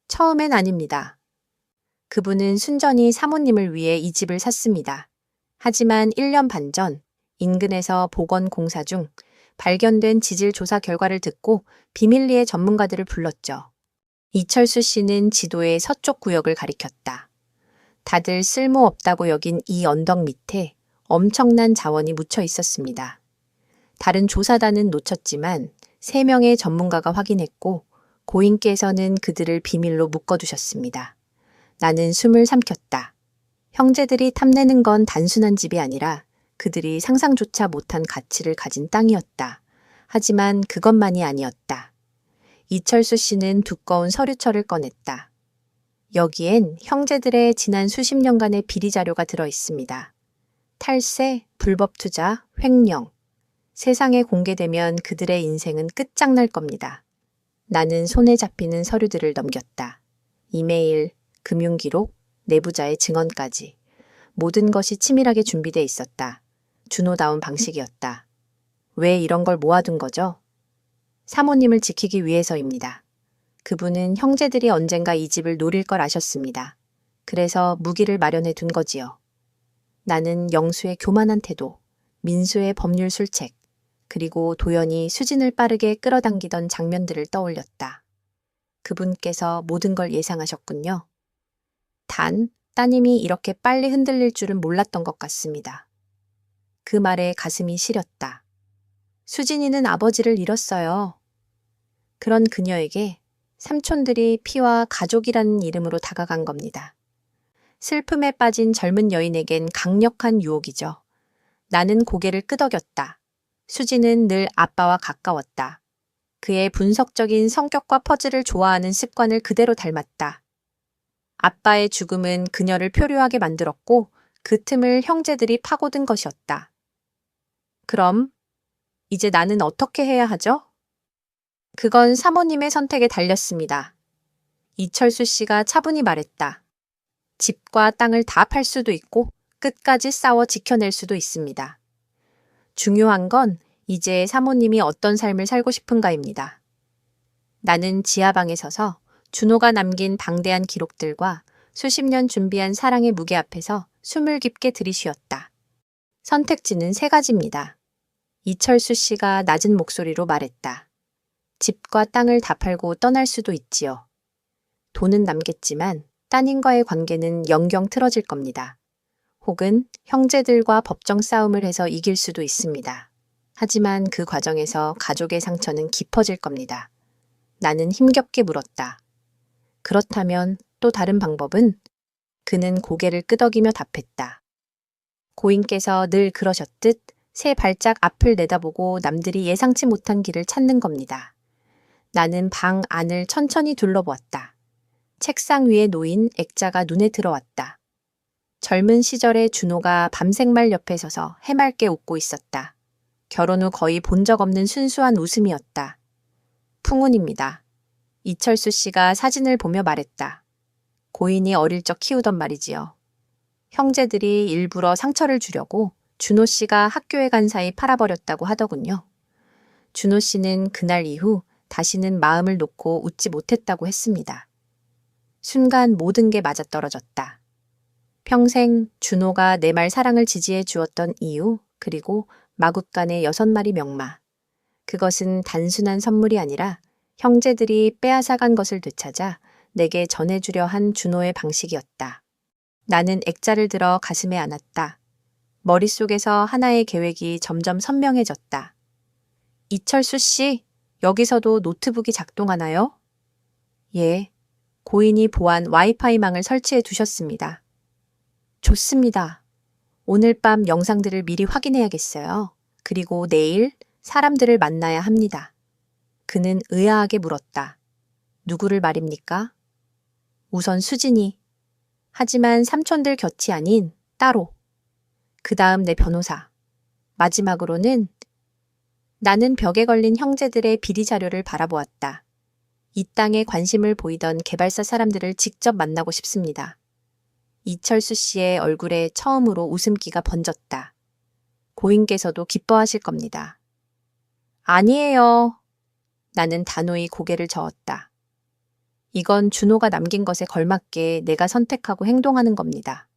처음엔 아닙니다. 그분은 순전히 사모님을 위해 이 집을 샀습니다. 하지만 1년 반 전 인근에서 보건 공사 중 발견된 지질 조사 결과를 듣고 비밀리에 전문가들을 불렀죠. 이철수 씨는 지도의 서쪽 구역을 가리켰다. 다들 쓸모없다고 여긴 이 언덕 밑에 엄청난 자원이 묻혀 있었습니다. 다른 조사단은 놓쳤지만 3명의 전문가가 확인했고 고인께서는 그들을 비밀로 묶어두셨습니다. 나는 숨을 삼켰다. 형제들이 탐내는 건 단순한 집이 아니라 그들이 상상조차 못한 가치를 가진 땅이었다. 하지만 그것만이 아니었다. 이철수 씨는 두꺼운 서류철을 꺼냈다. 여기엔 형제들의 지난 수십 년간의 비리 자료가 들어 있습니다. 탈세, 불법 투자, 횡령. 세상에 공개되면 그들의 인생은 끝장날 겁니다. 나는 손에 잡히는 서류들을 넘겼다. 이메일, 금융기록, 내부자의 증언까지. 모든 것이 치밀하게 준비돼 있었다. 준호다운 방식이었다. 왜 이런 걸 모아둔 거죠? 사모님을 지키기 위해서입니다. 그분은 형제들이 언젠가 이 집을 노릴 걸 아셨습니다. 그래서 무기를 마련해 둔 거지요. 나는 영수의 교만한 태도, 민수의 법률 술책, 그리고 도연이 수진을 빠르게 끌어당기던 장면들을 떠올렸다. 그분께서 모든 걸 예상하셨군요. 단, 따님이 이렇게 빨리 흔들릴 줄은 몰랐던 것 같습니다. 그 말에 가슴이 시렸다. 수진이는 아버지를 잃었어요. 그런 그녀에게 삼촌들이 피와 가족이라는 이름으로 다가간 겁니다. 슬픔에 빠진 젊은 여인에겐 강력한 유혹이죠. 나는 고개를 끄덕였다. 수진은 늘 아빠와 가까웠다. 그의 분석적인 성격과 퍼즐을 좋아하는 습관을 그대로 닮았다. 아빠의 죽음은 그녀를 표류하게 만들었고 그 틈을 형제들이 파고든 것이었다. 그럼 이제 나는 어떻게 해야 하죠? 그건 사모님의 선택에 달렸습니다. 이철수 씨가 차분히 말했다. 집과 땅을 다 팔 수도 있고 끝까지 싸워 지켜낼 수도 있습니다. 중요한 건 이제 사모님이 어떤 삶을 살고 싶은가입니다. 나는 지하방에 서서 준호가 남긴 방대한 기록들과 수십 년 준비한 사랑의 무게 앞에서 숨을 깊게 들이쉬었다. 선택지는 세 가지입니다. 이철수 씨가 낮은 목소리로 말했다. 집과 땅을 다 팔고 떠날 수도 있지요. 돈은 남겠지만 따님과의 관계는 영영 틀어질 겁니다. 혹은 형제들과 법정 싸움을 해서 이길 수도 있습니다. 하지만 그 과정에서 가족의 상처는 깊어질 겁니다. 나는 힘겹게 물었다. 그렇다면 또 다른 방법은? 그는 고개를 끄덕이며 답했다. 고인께서 늘 그러셨듯 새 발짝 앞을 내다보고 남들이 예상치 못한 길을 찾는 겁니다. 나는 방 안을 천천히 둘러보았다. 책상 위에 놓인 액자가 눈에 들어왔다. 젊은 시절의 준호가 밤생말 옆에 서서 해맑게 웃고 있었다. 결혼 후 거의 본 적 없는 순수한 웃음이었다. 풍운입니다. 이철수 씨가 사진을 보며 말했다. 고인이 어릴 적 키우던 말이지요. 형제들이 일부러 상처를 주려고 준호 씨가 학교에 간 사이 팔아버렸다고 하더군요. 준호 씨는 그날 이후 다시는 마음을 놓고 웃지 못했다고 했습니다. 순간 모든 게 맞아떨어졌다. 평생 준호가 내 말 사랑을 지지해 주었던 이유, 그리고 마굿간의 6마리 명마. 그것은 단순한 선물이 아니라 형제들이 빼앗아간 것을 되찾아 내게 전해주려 한 준호의 방식이었다. 나는 액자를 들어 가슴에 안았다. 머릿속에서 하나의 계획이 점점 선명해졌다. 이철수 씨, 여기서도 노트북이 작동하나요? 예, 고인이 보안 와이파이망을 설치해 두셨습니다. 좋습니다. 오늘 밤 영상들을 미리 확인해야겠어요. 그리고 내일 사람들을 만나야 합니다. 그는 의아하게 물었다. 누구를 말입니까? 우선 수진이. 하지만 삼촌들 곁이 아닌 따로. 그 다음 내 변호사. 마지막으로는 나는 벽에 걸린 형제들의 비리 자료를 바라보았다. 이 땅에 관심을 보이던 개발사 사람들을 직접 만나고 싶습니다. 이철수 씨의 얼굴에 처음으로 웃음기가 번졌다. 고인께서도 기뻐하실 겁니다. 아니에요. 나는 단호히 고개를 저었다. 이건 준호가 남긴 것에 걸맞게 내가 선택하고 행동하는 겁니다.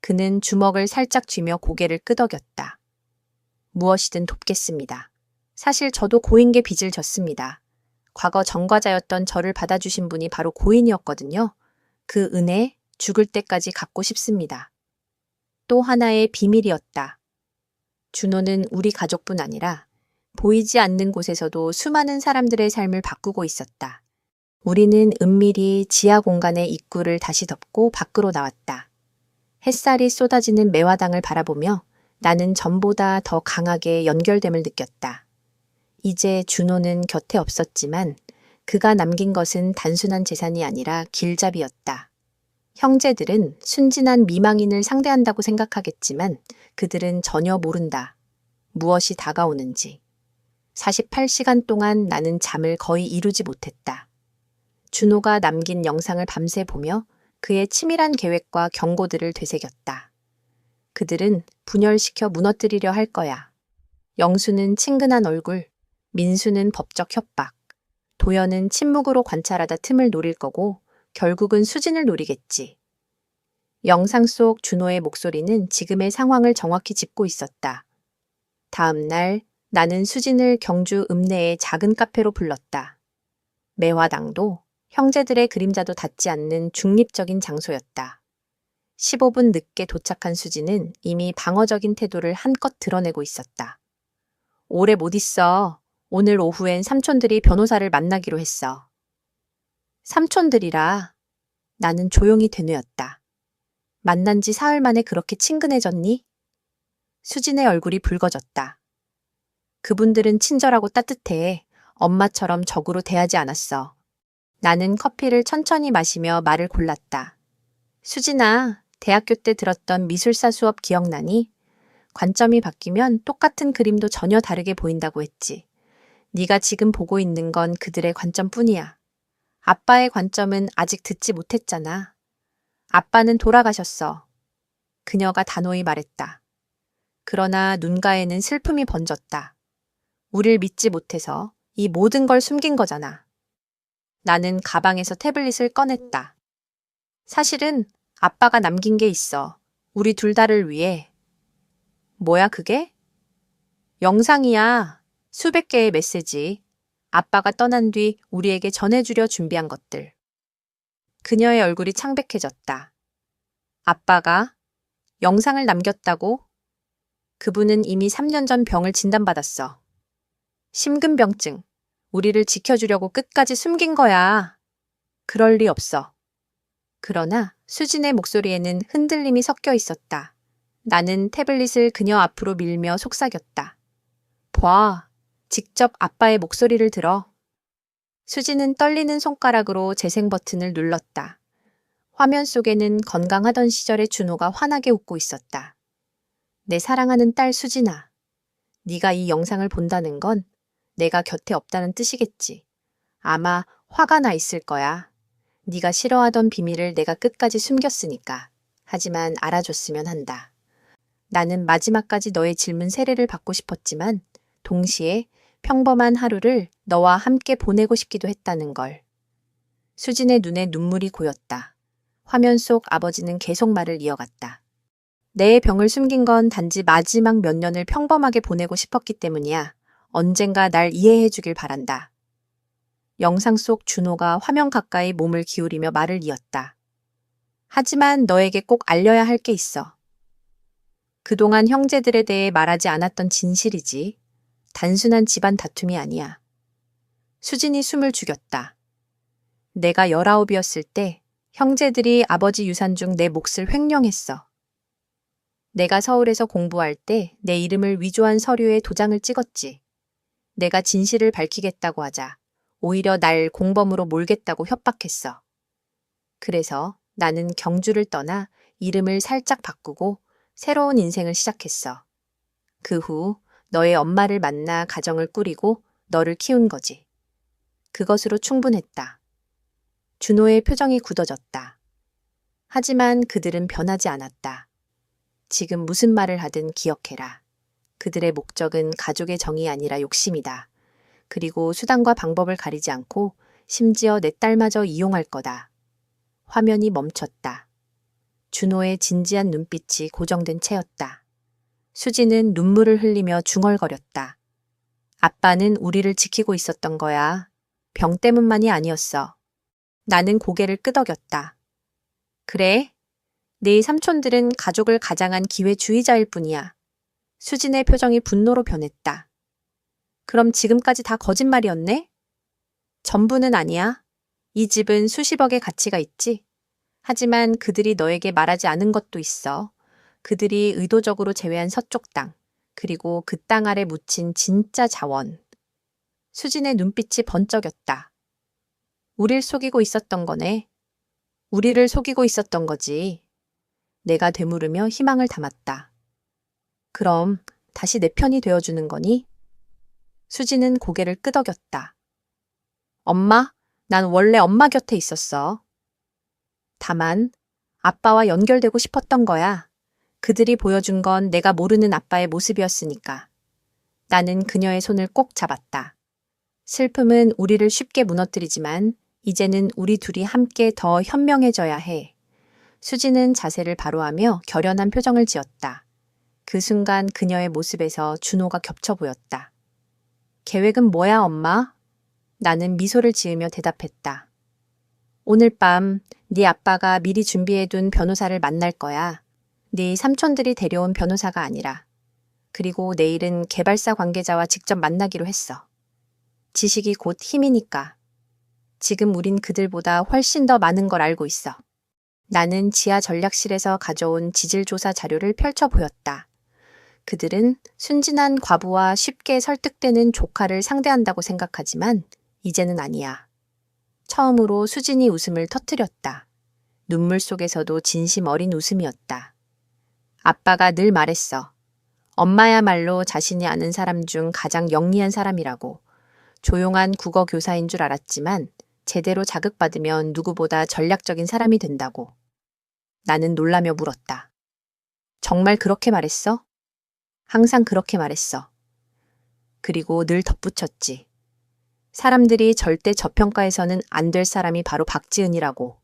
그는 주먹을 살짝 쥐며 고개를 끄덕였다. 무엇이든 돕겠습니다. 사실 저도 고인께 빚을 졌습니다. 과거 전과자였던 저를 받아주신 분이 바로 고인이었거든요. 그 은혜 죽을 때까지 갚고 싶습니다. 또 하나의 비밀이었다. 준호는 우리 가족뿐 아니라 보이지 않는 곳에서도 수많은 사람들의 삶을 바꾸고 있었다. 우리는 은밀히 지하 공간의 입구를 다시 덮고 밖으로 나왔다. 햇살이 쏟아지는 매화당을 바라보며 나는 전보다 더 강하게 연결됨을 느꼈다. 이제 준호는 곁에 없었지만 그가 남긴 것은 단순한 재산이 아니라 길잡이였다. 형제들은 순진한 미망인을 상대한다고 생각하겠지만 그들은 전혀 모른다. 무엇이 다가오는지. 48시간 동안 나는 잠을 거의 이루지 못했다. 준호가 남긴 영상을 밤새 보며 그의 치밀한 계획과 경고들을 되새겼다. 그들은 분열시켜 무너뜨리려 할 거야. 영수는 친근한 얼굴, 민수는 법적 협박, 도연은 침묵으로 관찰하다 틈을 노릴 거고 결국은 수진을 노리겠지. 영상 속 준호의 목소리는 지금의 상황을 정확히 짚고 있었다. 다음 날 나는 수진을 경주 읍내의 작은 카페로 불렀다. 매화당도 형제들의 그림자도 닿지 않는 중립적인 장소였다. 15분 늦게 도착한 수진은 이미 방어적인 태도를 한껏 드러내고 있었다. 오래 못 있어. 오늘 오후엔 삼촌들이 변호사를 만나기로 했어. 삼촌들이라. 나는 조용히 되뇌었다. 만난 지 사흘 만에 그렇게 친근해졌니? 수진의 얼굴이 붉어졌다. 그분들은 친절하고 따뜻해. 엄마처럼 적으로 대하지 않았어. 나는 커피를 천천히 마시며 말을 골랐다. 수진아, 대학교 때 들었던 미술사 수업 기억나니? 관점이 바뀌면 똑같은 그림도 전혀 다르게 보인다고 했지. 네가 지금 보고 있는 건 그들의 관점뿐이야. 아빠의 관점은 아직 듣지 못했잖아. 아빠는 돌아가셨어. 그녀가 단호히 말했다. 그러나 눈가에는 슬픔이 번졌다. 우릴 믿지 못해서 이 모든 걸 숨긴 거잖아. 나는 가방에서 태블릿을 꺼냈다. 사실은 아빠가 남긴 게 있어. 우리 둘 다를 위해. 뭐야 그게? 영상이야. 수백 개의 메시지. 아빠가 떠난 뒤 우리에게 전해주려 준비한 것들. 그녀의 얼굴이 창백해졌다. 아빠가 영상을 남겼다고? 그분은 이미 3년 전 병을 진단받았어. 심근병증. 우리를 지켜주려고 끝까지 숨긴 거야. 그럴 리 없어. 그러나 수진의 목소리에는 흔들림이 섞여 있었다. 나는 태블릿을 그녀 앞으로 밀며 속삭였다. 봐. 직접 아빠의 목소리를 들어. 수진은 떨리는 손가락으로 재생 버튼을 눌렀다. 화면 속에는 건강하던 시절의 준호가 환하게 웃고 있었다. 내 사랑하는 딸 수진아. 네가 이 영상을 본다는 건 내가 곁에 없다는 뜻이겠지. 아마 화가 나 있을 거야. 네가 싫어하던 비밀을 내가 끝까지 숨겼으니까. 하지만 알아줬으면 한다. 나는 마지막까지 너의 질문 세례를 받고 싶었지만 동시에 평범한 하루를 너와 함께 보내고 싶기도 했다는 걸. 수진의 눈에 눈물이 고였다. 화면 속 아버지는 계속 말을 이어갔다. 내 병을 숨긴 건 단지 마지막 몇 년을 평범하게 보내고 싶었기 때문이야. 언젠가 날 이해해 주길 바란다. 영상 속 준호가 화면 가까이 몸을 기울이며 말을 이었다. 하지만 너에게 꼭 알려야 할 게 있어. 그동안 형제들에 대해 말하지 않았던 진실이지. 단순한 집안 다툼이 아니야. 수진이 숨을 죽였다. 내가 19이었을 때 형제들이 아버지 유산 중 내 몫을 횡령했어. 내가 서울에서 공부할 때 내 이름을 위조한 서류에 도장을 찍었지. 내가 진실을 밝히겠다고 하자 오히려 날 공범으로 몰겠다고 협박했어. 그래서 나는 경주를 떠나 이름을 살짝 바꾸고 새로운 인생을 시작했어. 그 후 너의 엄마를 만나 가정을 꾸리고 너를 키운 거지. 그것으로 충분했다. 준호의 표정이 굳어졌다. 하지만 그들은 변하지 않았다. 지금 무슨 말을 하든 기억해라. 그들의 목적은 가족의 정이 아니라 욕심이다. 그리고 수단과 방법을 가리지 않고 심지어 내 딸마저 이용할 거다. 화면이 멈췄다. 준호의 진지한 눈빛이 고정된 채였다. 수지는 눈물을 흘리며 중얼거렸다. 아빠는 우리를 지키고 있었던 거야. 병 때문만이 아니었어. 나는 고개를 끄덕였다. 그래? 네 삼촌들은 가족을 가장한 기회주의자일 뿐이야. 수진의 표정이 분노로 변했다. 그럼 지금까지 다 거짓말이었네? 전부는 아니야. 이 집은 수십억의 가치가 있지. 하지만 그들이 너에게 말하지 않은 것도 있어. 그들이 의도적으로 제외한 서쪽 땅, 그리고 그 땅 아래 묻힌 진짜 자원. 수진의 눈빛이 번쩍였다. 우릴 속이고 있었던 거네. 우리를 속이고 있었던 거지. 내가 되물으며 희망을 담았다. 그럼 다시 내 편이 되어주는 거니? 수지는 고개를 끄덕였다. 엄마, 난 원래 엄마 곁에 있었어. 다만 아빠와 연결되고 싶었던 거야. 그들이 보여준 건 내가 모르는 아빠의 모습이었으니까. 나는 그녀의 손을 꼭 잡았다. 슬픔은 우리를 쉽게 무너뜨리지만 이제는 우리 둘이 함께 더 현명해져야 해. 수지는 자세를 바로하며 결연한 표정을 지었다. 그 순간 그녀의 모습에서 준호가 겹쳐 보였다. 계획은 뭐야, 엄마? 나는 미소를 지으며 대답했다. 오늘 밤 네 아빠가 미리 준비해둔 변호사를 만날 거야. 네 삼촌들이 데려온 변호사가 아니라. 그리고 내일은 개발사 관계자와 직접 만나기로 했어. 지식이 곧 힘이니까. 지금 우린 그들보다 훨씬 더 많은 걸 알고 있어. 나는 지하 전략실에서 가져온 지질조사 자료를 펼쳐 보였다. 그들은 순진한 과부와 쉽게 설득되는 조카를 상대한다고 생각하지만 이제는 아니야. 처음으로 수진이 웃음을 터뜨렸다. 눈물 속에서도 진심 어린 웃음이었다. 아빠가 늘 말했어. 엄마야말로 자신이 아는 사람 중 가장 영리한 사람이라고. 조용한 국어 교사인 줄 알았지만 제대로 자극받으면 누구보다 전략적인 사람이 된다고. 나는 놀라며 물었다. 정말 그렇게 말했어? 항상 그렇게 말했어. 그리고 늘 덧붙였지. 사람들이 절대 저평가해서는 안 될 사람이 바로 박지은이라고.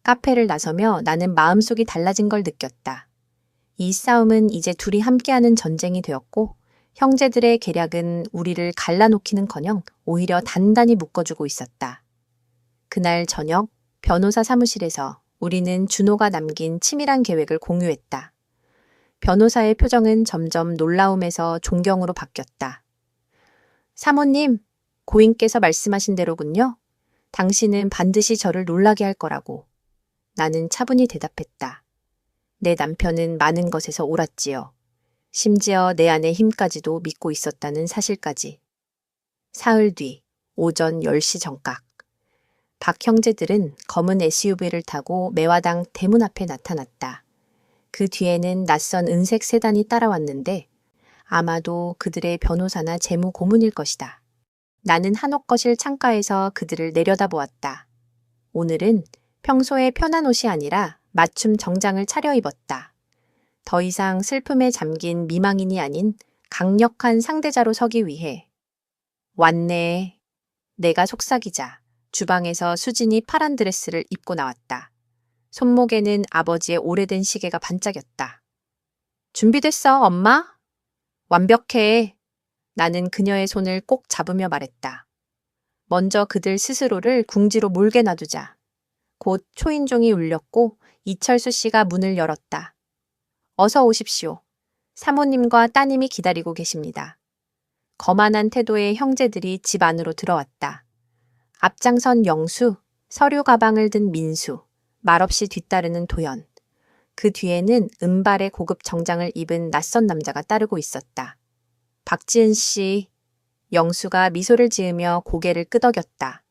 카페를 나서며 나는 마음속이 달라진 걸 느꼈다. 이 싸움은 이제 둘이 함께하는 전쟁이 되었고 형제들의 계략은 우리를 갈라놓기는커녕 오히려 단단히 묶어주고 있었다. 그날 저녁 변호사 사무실에서 우리는 준호가 남긴 치밀한 계획을 공유했다. 변호사의 표정은 점점 놀라움에서 존경으로 바뀌었다. 사모님, 고인께서 말씀하신 대로군요. 당신은 반드시 저를 놀라게 할 거라고. 나는 차분히 대답했다. 내 남편은 많은 것에서 옳았지요. 심지어 내 안의 힘까지도 믿고 있었다는 사실까지. 사흘 뒤 오전 10시 정각. 박 형제들은 검은 SUV를 타고 매화당 대문 앞에 나타났다. 그 뒤에는 낯선 은색 세단이 따라왔는데 아마도 그들의 변호사나 재무 고문일 것이다. 나는 한옥 거실 창가에서 그들을 내려다보았다. 오늘은 평소의 편한 옷이 아니라 맞춤 정장을 차려입었다. 더 이상 슬픔에 잠긴 미망인이 아닌 강력한 상대자로 서기 위해. 왔네. 내가 속삭이자 주방에서 수진이 파란 드레스를 입고 나왔다. 손목에는 아버지의 오래된 시계가 반짝였다. 준비됐어, 엄마? 완벽해. 나는 그녀의 손을 꼭 잡으며 말했다. 먼저 그들 스스로를 궁지로 몰게 놔두자. 곧 초인종이 울렸고 이철수 씨가 문을 열었다. 어서 오십시오. 사모님과 따님이 기다리고 계십니다. 거만한 태도의 형제들이 집 안으로 들어왔다. 앞장선 영수, 서류 가방을 든 민수, 말없이 뒤따르는 도연. 그 뒤에는 은발의 고급 정장을 입은 낯선 남자가 따르고 있었다. 박지은 씨, 영수가 미소를 지으며 고개를 끄덕였다.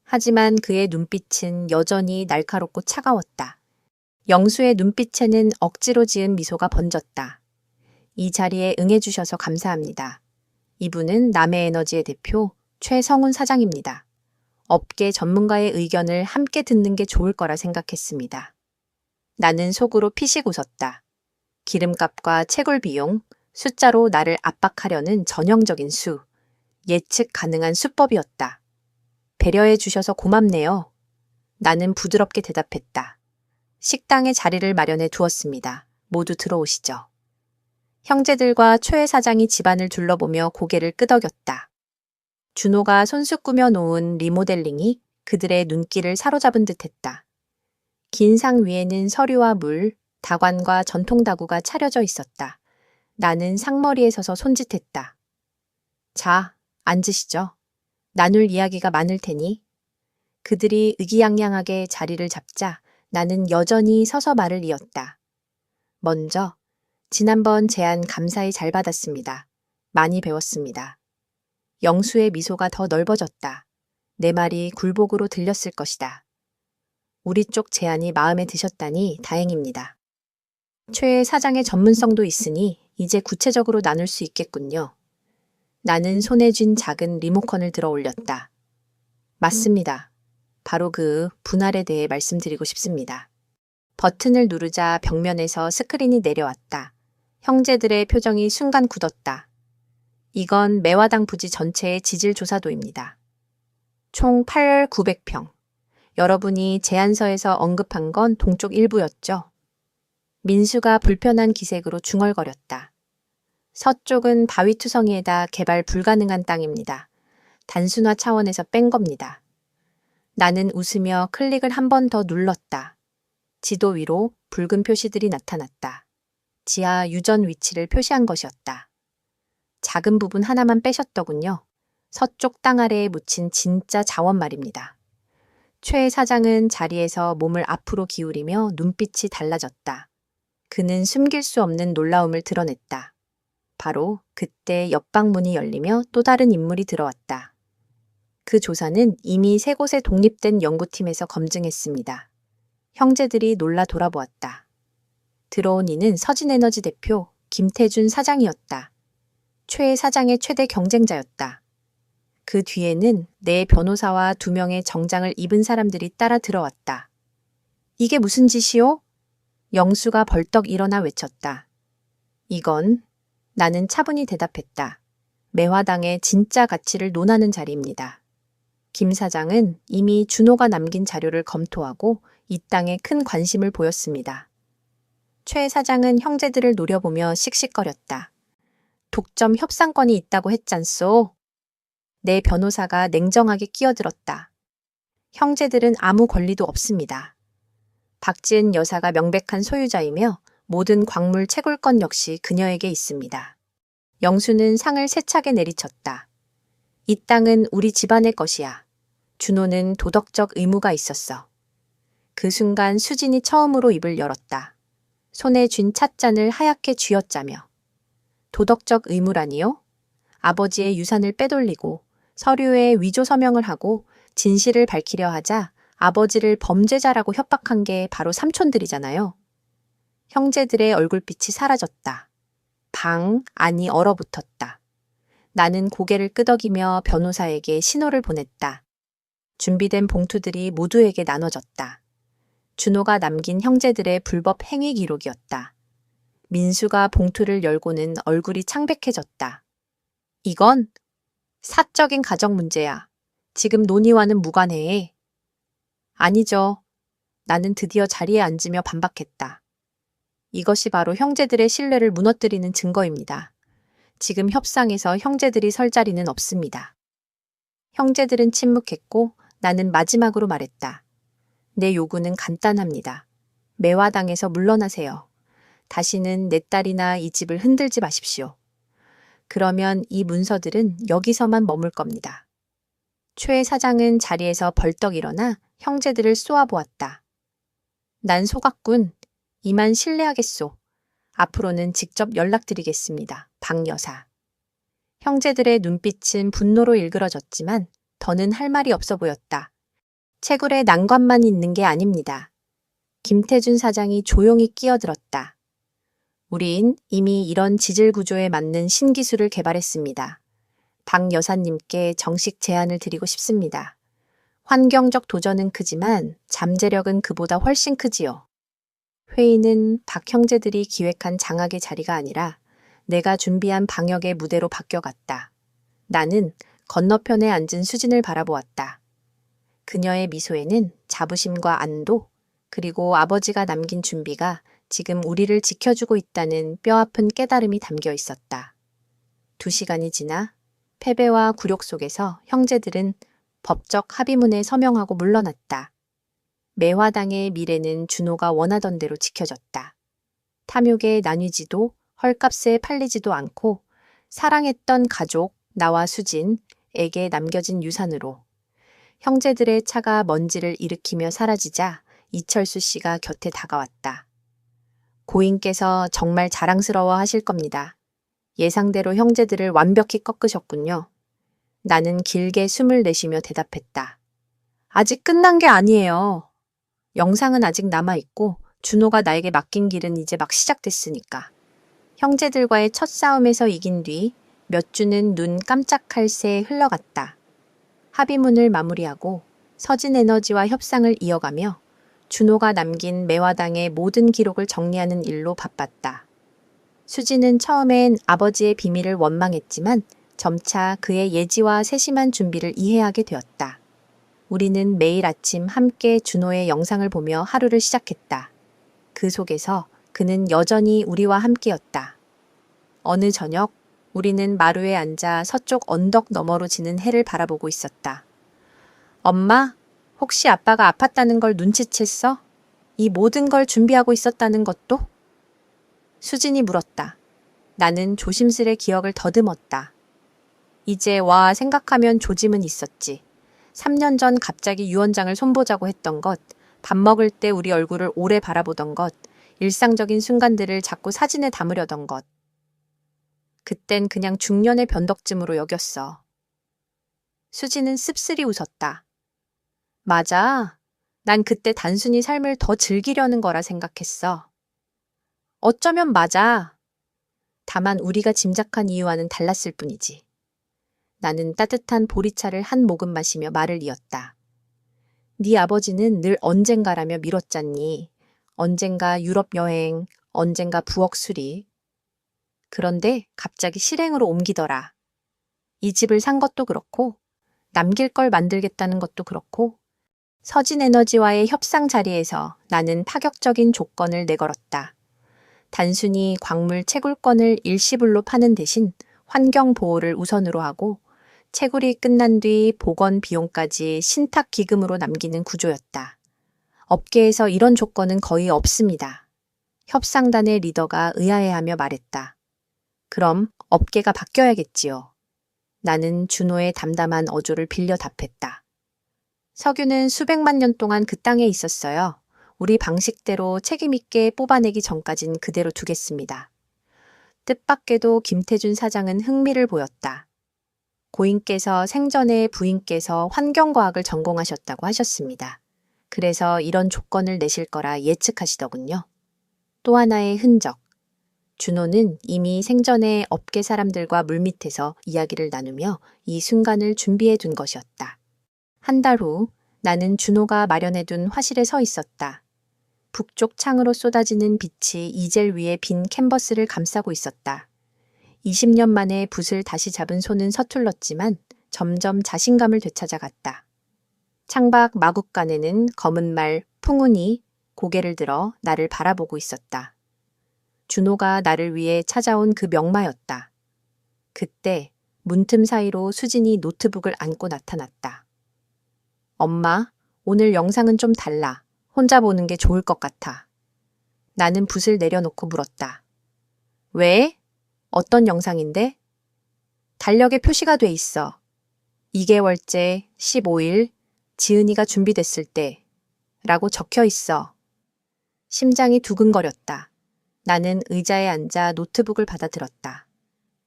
하지만 그의 눈빛은 여전히 날카롭고 차가웠다. 영수의 눈빛에는 억지로 지은 미소가 번졌다. 이 자리에 응해주셔서 감사합니다. 이분은 남해에너지의 대표 최성훈 사장입니다. 업계 전문가의 의견을 함께 듣는 게 좋을 거라 생각했습니다. 나는 속으로 피식 웃었다. 기름값과 채굴 비용, 숫자로 나를 압박하려는 전형적인 수, 예측 가능한 수법이었다. 배려해 주셔서 고맙네요. 나는 부드럽게 대답했다. 식당에 자리를 마련해 두었습니다. 모두 들어오시죠. 형제들과 최 사장이 집안을 둘러보며 고개를 끄덕였다. 준호가 손수 꾸며 놓은 리모델링이 그들의 눈길을 사로잡은 듯했다. 긴 상 위에는 서류와 물, 다관과 전통 다구가 차려져 있었다. 나는 상머리에 서서 손짓했다. 자, 앉으시죠. 나눌 이야기가 많을 테니. 그들이 의기양양하게 자리를 잡자 나는 여전히 서서 말을 이었다. 먼저, 지난번 제안 감사히 잘 받았습니다. 많이 배웠습니다. 영수의 미소가 더 넓어졌다. 내 말이 굴복으로 들렸을 것이다. 우리 쪽 제안이 마음에 드셨다니 다행입니다. 최 사장의 전문성도 있으니 이제 구체적으로 나눌 수 있겠군요. 나는 손에 쥔 작은 리모컨을 들어 올렸다. 맞습니다. 바로 그 분할에 대해 말씀드리고 싶습니다. 버튼을 누르자 벽면에서 스크린이 내려왔다. 형제들의 표정이 순간 굳었다. 이건 매화당 부지 전체의 지질 조사도입니다. 총 8,900평. 여러분이 제안서에서 언급한 건 동쪽 일부였죠? 민수가 불편한 기색으로 중얼거렸다. 서쪽은 바위투성이에다 개발 불가능한 땅입니다. 단순화 차원에서 뺀 겁니다. 나는 웃으며 클릭을 한 번 더 눌렀다. 지도 위로 붉은 표시들이 나타났다. 지하 유전 위치를 표시한 것이었다. 작은 부분 하나만 빼셨더군요. 서쪽 땅 아래에 묻힌 진짜 자원 말입니다. 최 사장은 자리에서 몸을 앞으로 기울이며 눈빛이 달라졌다. 그는 숨길 수 없는 놀라움을 드러냈다. 바로 그때 옆방 문이 열리며 또 다른 인물이 들어왔다. 그 조사는 이미 세 곳에 독립된 연구팀에서 검증했습니다. 형제들이 놀라 돌아보았다. 들어온 이는 서진에너지 대표 김태준 사장이었다. 최 사장의 최대 경쟁자였다. 그 뒤에는 내 변호사와 2명의 정장을 입은 사람들이 따라 들어왔다. 이게 무슨 짓이오? 영수가 벌떡 일어나 외쳤다. 이건 나는 차분히 대답했다. 매화당의 진짜 가치를 논하는 자리입니다. 김 사장은 이미 준호가 남긴 자료를 검토하고 이 땅에 큰 관심을 보였습니다. 최 사장은 형제들을 노려보며 씩씩거렸다. 독점 협상권이 있다고 했잖소. 내 변호사가 냉정하게 끼어들었다. 형제들은 아무 권리도 없습니다. 박지은 여사가 명백한 소유자이며 모든 광물 채굴권 역시 그녀에게 있습니다. 영수는 상을 세차게 내리쳤다. 이 땅은 우리 집안의 것이야. 준호는 도덕적 의무가 있었어. 그 순간 수진이 처음으로 입을 열었다. 손에 쥔 찻잔을 하얗게 쥐어짜며. 도덕적 의무라니요? 아버지의 유산을 빼돌리고 서류에 위조 서명을 하고 진실을 밝히려 하자 아버지를 범죄자라고 협박한 게 바로 삼촌들이잖아요. 형제들의 얼굴빛이 사라졌다. 방 안이 얼어붙었다. 나는 고개를 끄덕이며 변호사에게 신호를 보냈다. 준비된 봉투들이 모두에게 나눠졌다. 준호가 남긴 형제들의 불법 행위 기록이었다. 민수가 봉투를 열고는 얼굴이 창백해졌다. 이건 사적인 가정 문제야. 지금 논의와는 무관해. 아니죠. 나는 드디어 자리에 앉으며 반박했다. 이것이 바로 형제들의 신뢰를 무너뜨리는 증거입니다. 지금 협상에서 형제들이 설 자리는 없습니다. 형제들은 침묵했고 나는 마지막으로 말했다. 내 요구는 간단합니다. 매화당에서 물러나세요. 다시는 내 딸이나 이 집을 흔들지 마십시오. 그러면 이 문서들은 여기서만 머물 겁니다. 최 사장은 자리에서 벌떡 일어나 형제들을 쏘아보았다. 난 속았군. 이만 실례하겠소. 앞으로는 직접 연락드리겠습니다. 박 여사. 형제들의 눈빛은 분노로 일그러졌지만 더는 할 말이 없어 보였다. 채굴에 난관만 있는 게 아닙니다. 김태준 사장이 조용히 끼어들었다. 우린 이미 이런 지질 구조에 맞는 신기술을 개발했습니다. 박 여사님께 정식 제안을 드리고 싶습니다. 환경적 도전은 크지만 잠재력은 그보다 훨씬 크지요. 회의는 박 형제들이 기획한 장학의 자리가 아니라 내가 준비한 방역의 무대로 바뀌어갔다. 나는 건너편에 앉은 수진을 바라보았다. 그녀의 미소에는 자부심과 안도, 그리고 아버지가 남긴 준비가 지금 우리를 지켜주고 있다는 뼈아픈 깨달음이 담겨 있었다. 2시간이 지나 패배와 굴욕 속에서 형제들은 법적 합의문에 서명하고 물러났다. 매화당의 미래는 준호가 원하던 대로 지켜졌다. 탐욕에 나뉘지도 헐값에 팔리지도 않고 사랑했던 가족, 나와 수진에게 남겨진 유산으로 형제들의 차가 먼지를 일으키며 사라지자 이철수 씨가 곁에 다가왔다. 고인께서 정말 자랑스러워 하실 겁니다. 예상대로 형제들을 완벽히 꺾으셨군요. 나는 길게 숨을 내쉬며 대답했다. 아직 끝난 게 아니에요. 영상은 아직 남아있고 준호가 나에게 맡긴 길은 이제 막 시작됐으니까. 형제들과의 첫 싸움에서 이긴 뒤 몇 주는 눈 깜짝할 새 흘러갔다. 합의문을 마무리하고 서진에너지와 협상을 이어가며 준호가 남긴 매화당의 모든 기록을 정리하는 일로 바빴다. 수지는 처음엔 아버지의 비밀을 원망했지만 점차 그의 예지와 세심한 준비를 이해하게 되었다. 우리는 매일 아침 함께 준호의 영상을 보며 하루를 시작했다. 그 속에서 그는 여전히 우리와 함께였다. 어느 저녁 우리는 마루에 앉아 서쪽 언덕 너머로 지는 해를 바라보고 있었다. 엄마, 혹시 아빠가 아팠다는 걸 눈치챘어? 이 모든 걸 준비하고 있었다는 것도? 수진이 물었다. 나는 조심스레 기억을 더듬었다. 이제 와 생각하면 조짐은 있었지. 3년 전 갑자기 유언장을 손보자고 했던 것, 밥 먹을 때 우리 얼굴을 오래 바라보던 것, 일상적인 순간들을 자꾸 사진에 담으려던 것. 그땐 그냥 중년의 변덕쯤으로 여겼어. 수지는 씁쓸히 웃었다. 맞아. 난 그때 단순히 삶을 더 즐기려는 거라 생각했어. 어쩌면 맞아. 다만 우리가 짐작한 이유와는 달랐을 뿐이지. 나는 따뜻한 보리차를 한 모금 마시며 말을 이었다. 네 아버지는 늘 언젠가라며 미뤘잖니. 언젠가 유럽 여행, 언젠가 부엌 수리. 그런데 갑자기 실행으로 옮기더라. 이 집을 산 것도 그렇고 남길 걸 만들겠다는 것도 그렇고 서진에너지와의 협상 자리에서 나는 파격적인 조건을 내걸었다. 단순히 광물 채굴권을 일시불로 파는 대신 환경 보호를 우선으로 하고 채굴이 끝난 뒤 복원 비용까지 신탁 기금으로 남기는 구조였다. 업계에서 이런 조건은 거의 없습니다. 협상단의 리더가 의아해하며 말했다. 그럼 업계가 바뀌어야겠지요. 나는 준호의 담담한 어조를 빌려 답했다. 석유는 수백만 년 동안 그 땅에 있었어요. 우리 방식대로 책임있게 뽑아내기 전까진 그대로 두겠습니다. 뜻밖에도 김태준 사장은 흥미를 보였다. 고인께서 생전에 부인께서 환경과학을 전공하셨다고 하셨습니다. 그래서 이런 조건을 내실 거라 예측하시더군요. 또 하나의 흔적. 준호는 이미 생전에 업계 사람들과 물밑에서 이야기를 나누며 이 순간을 준비해 둔 것이었다. 한 달 후 나는 준호가 마련해둔 화실에 서 있었다. 북쪽 창으로 쏟아지는 빛이 이젤 위에 빈 캔버스를 감싸고 있었다. 20년 만에 붓을 다시 잡은 손은 서툴렀지만 점점 자신감을 되찾아갔다. 창밖 마국간에는 검은 말 풍운이 고개를 들어 나를 바라보고 있었다. 준호가 나를 위해 찾아온 그 명마였다. 그때 문틈 사이로 수진이 노트북을 안고 나타났다. 엄마, 오늘 영상은 좀 달라. 혼자 보는 게 좋을 것 같아. 나는 붓을 내려놓고 물었다. 왜? 어떤 영상인데? 달력에 표시가 돼 있어. 2개월째 15일 지은이가 준비됐을 때 라고 적혀 있어. 심장이 두근거렸다. 나는 의자에 앉아 노트북을 받아들었다.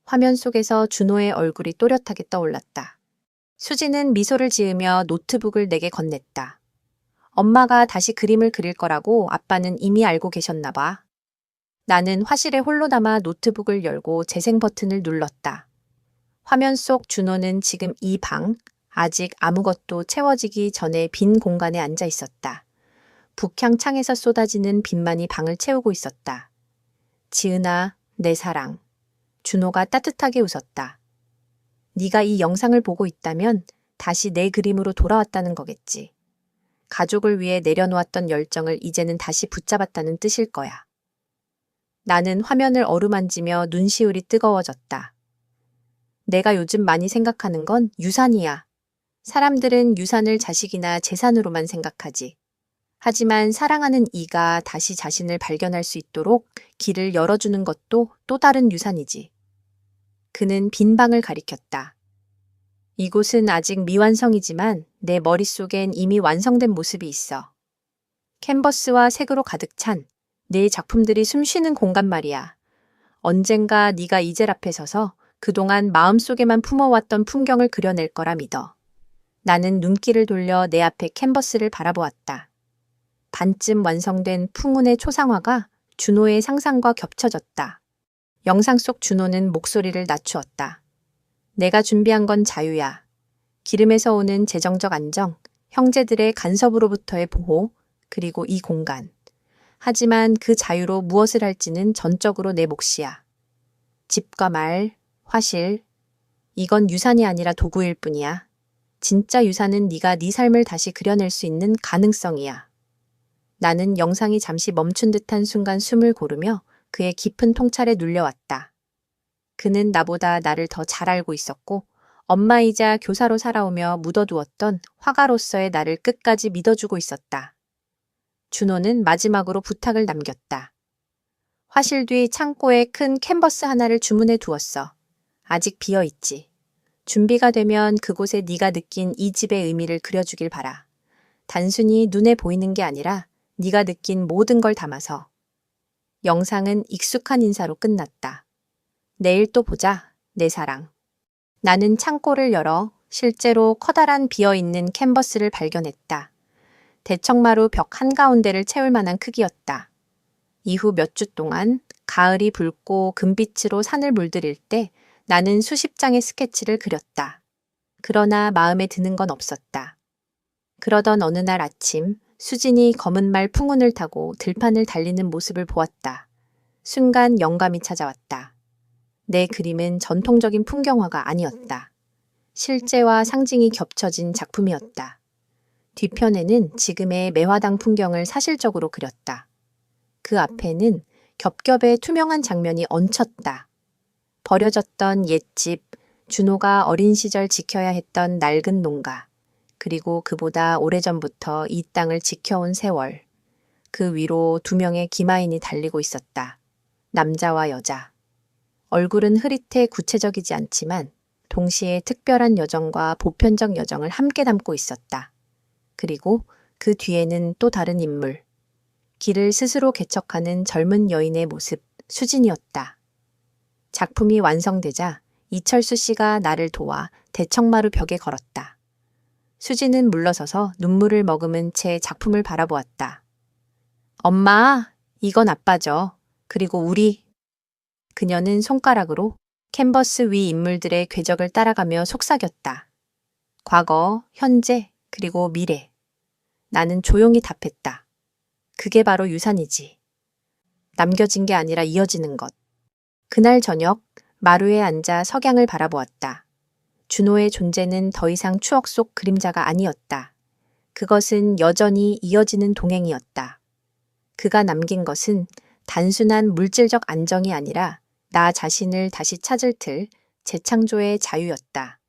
화면 속에서 준호의 얼굴이 또렷하게 떠올랐다. 수지는 미소를 지으며 노트북을 내게 건넸다. 엄마가 다시 그림을 그릴 거라고 아빠는 이미 알고 계셨나 봐. 나는 화실에 홀로 남아 노트북을 열고 재생 버튼을 눌렀다. 화면 속 준호는 지금 이 방, 아직 아무것도 채워지기 전에 빈 공간에 앉아 있었다. 북향 창에서 쏟아지는 빛만이 방을 채우고 있었다. 지은아, 내 사랑. 준호가 따뜻하게 웃었다. 네가 이 영상을 보고 있다면 다시 내 그림으로 돌아왔다는 거겠지. 가족을 위해 내려놓았던 열정을 이제는 다시 붙잡았다는 뜻일 거야. 나는 화면을 어루만지며 눈시울이 뜨거워졌다. 내가 요즘 많이 생각하는 건 유산이야. 사람들은 유산을 자식이나 재산으로만 생각하지. 하지만 사랑하는 이가 다시 자신을 발견할 수 있도록 길을 열어주는 것도 또 다른 유산이지. 그는 빈 방을 가리켰다. 이곳은 아직 미완성이지만 내 머릿속엔 이미 완성된 모습이 있어. 캔버스와 색으로 가득 찬 내 작품들이 숨쉬는 공간 말이야. 언젠가 네가 이젤 앞에 서서 그동안 마음속에만 품어왔던 풍경을 그려낼 거라 믿어. 나는 눈길을 돌려 내 앞에 캔버스를 바라보았다. 반쯤 완성된 풍운의 초상화가 준호의 상상과 겹쳐졌다. 영상 속 준호는 목소리를 낮추었다. 내가 준비한 건 자유야. 기름에서 오는 재정적 안정, 형제들의 간섭으로부터의 보호, 그리고 이 공간. 하지만 그 자유로 무엇을 할지는 전적으로 내 몫이야. 집과 말, 화실, 이건 유산이 아니라 도구일 뿐이야. 진짜 유산은 네가 네 삶을 다시 그려낼 수 있는 가능성이야. 나는 영상이 잠시 멈춘 듯한 순간 숨을 고르며 그의 깊은 통찰에 눌려왔다. 그는 나보다 나를 더 잘 알고 있었고 엄마이자 교사로 살아오며 묻어두었던 화가로서의 나를 끝까지 믿어주고 있었다. 준호는 마지막으로 부탁을 남겼다. 화실 뒤 창고에 큰 캔버스 하나를 주문해 두었어. 아직 비어있지. 준비가 되면 그곳에 네가 느낀 이 집의 의미를 그려주길 바라. 단순히 눈에 보이는 게 아니라 네가 느낀 모든 걸 담아서. 영상은 익숙한 인사로 끝났다. 내일 또 보자, 내 사랑. 나는 창고를 열어 실제로 커다란 비어있는 캔버스를 발견했다. 대청마루 벽 한가운데를 채울 만한 크기였다. 이후 몇 주 동안 가을이 붉고 금빛으로 산을 물들일 때 나는 수십 장의 스케치를 그렸다. 그러나 마음에 드는 건 없었다. 그러던 어느 날 아침 수진이 검은 말 풍운을 타고 들판을 달리는 모습을 보았다. 순간 영감이 찾아왔다. 내 그림은 전통적인 풍경화가 아니었다. 실제와 상징이 겹쳐진 작품이었다. 뒤편에는 지금의 매화당 풍경을 사실적으로 그렸다. 그 앞에는 겹겹의 투명한 장면이 얹혔다. 버려졌던 옛집, 준호가 어린 시절 지켜야 했던 낡은 농가, 그리고 그보다 오래전부터 이 땅을 지켜온 세월. 그 위로 두 명의 기마인이 달리고 있었다. 남자와 여자. 얼굴은 흐릿해 구체적이지 않지만 동시에 특별한 여정과 보편적 여정을 함께 담고 있었다. 그리고 그 뒤에는 또 다른 인물. 길을 스스로 개척하는 젊은 여인의 모습, 수진이었다. 작품이 완성되자 이철수 씨가 나를 도와 대청마루 벽에 걸었다. 수진은 물러서서 눈물을 머금은 채 작품을 바라보았다. 엄마, 이건 아빠죠. 그리고 우리. 그녀는 손가락으로 캔버스 위 인물들의 궤적을 따라가며 속삭였다. 과거, 현재, 그리고 미래. 나는 조용히 답했다. 그게 바로 유산이지. 남겨진 게 아니라 이어지는 것. 그날 저녁 마루에 앉아 석양을 바라보았다. 준호의 존재는 더 이상 추억 속 그림자가 아니었다. 그것은 여전히 이어지는 동행이었다. 그가 남긴 것은 단순한 물질적 안정이 아니라 나 자신을 다시 찾을 틀, 재창조의 자유였다.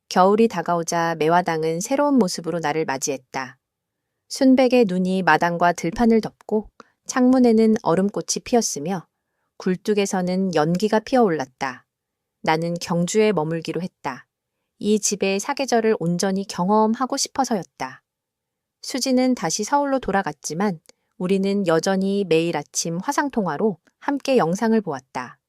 겨울이 다가오자 매화당은 새로운 모습으로 나를 맞이했다. 순백의 눈이 마당과 들판을 덮고 창문에는 얼음꽃이 피었으며 굴뚝에서는 연기가 피어올랐다. 나는 경주에 머물기로 했다. 이 집의 사계절을 온전히 경험하고 싶어서였다. 수지는 다시 서울로 돌아갔지만 우리는 여전히 매일 아침 화상통화로 함께 영상을 보았다.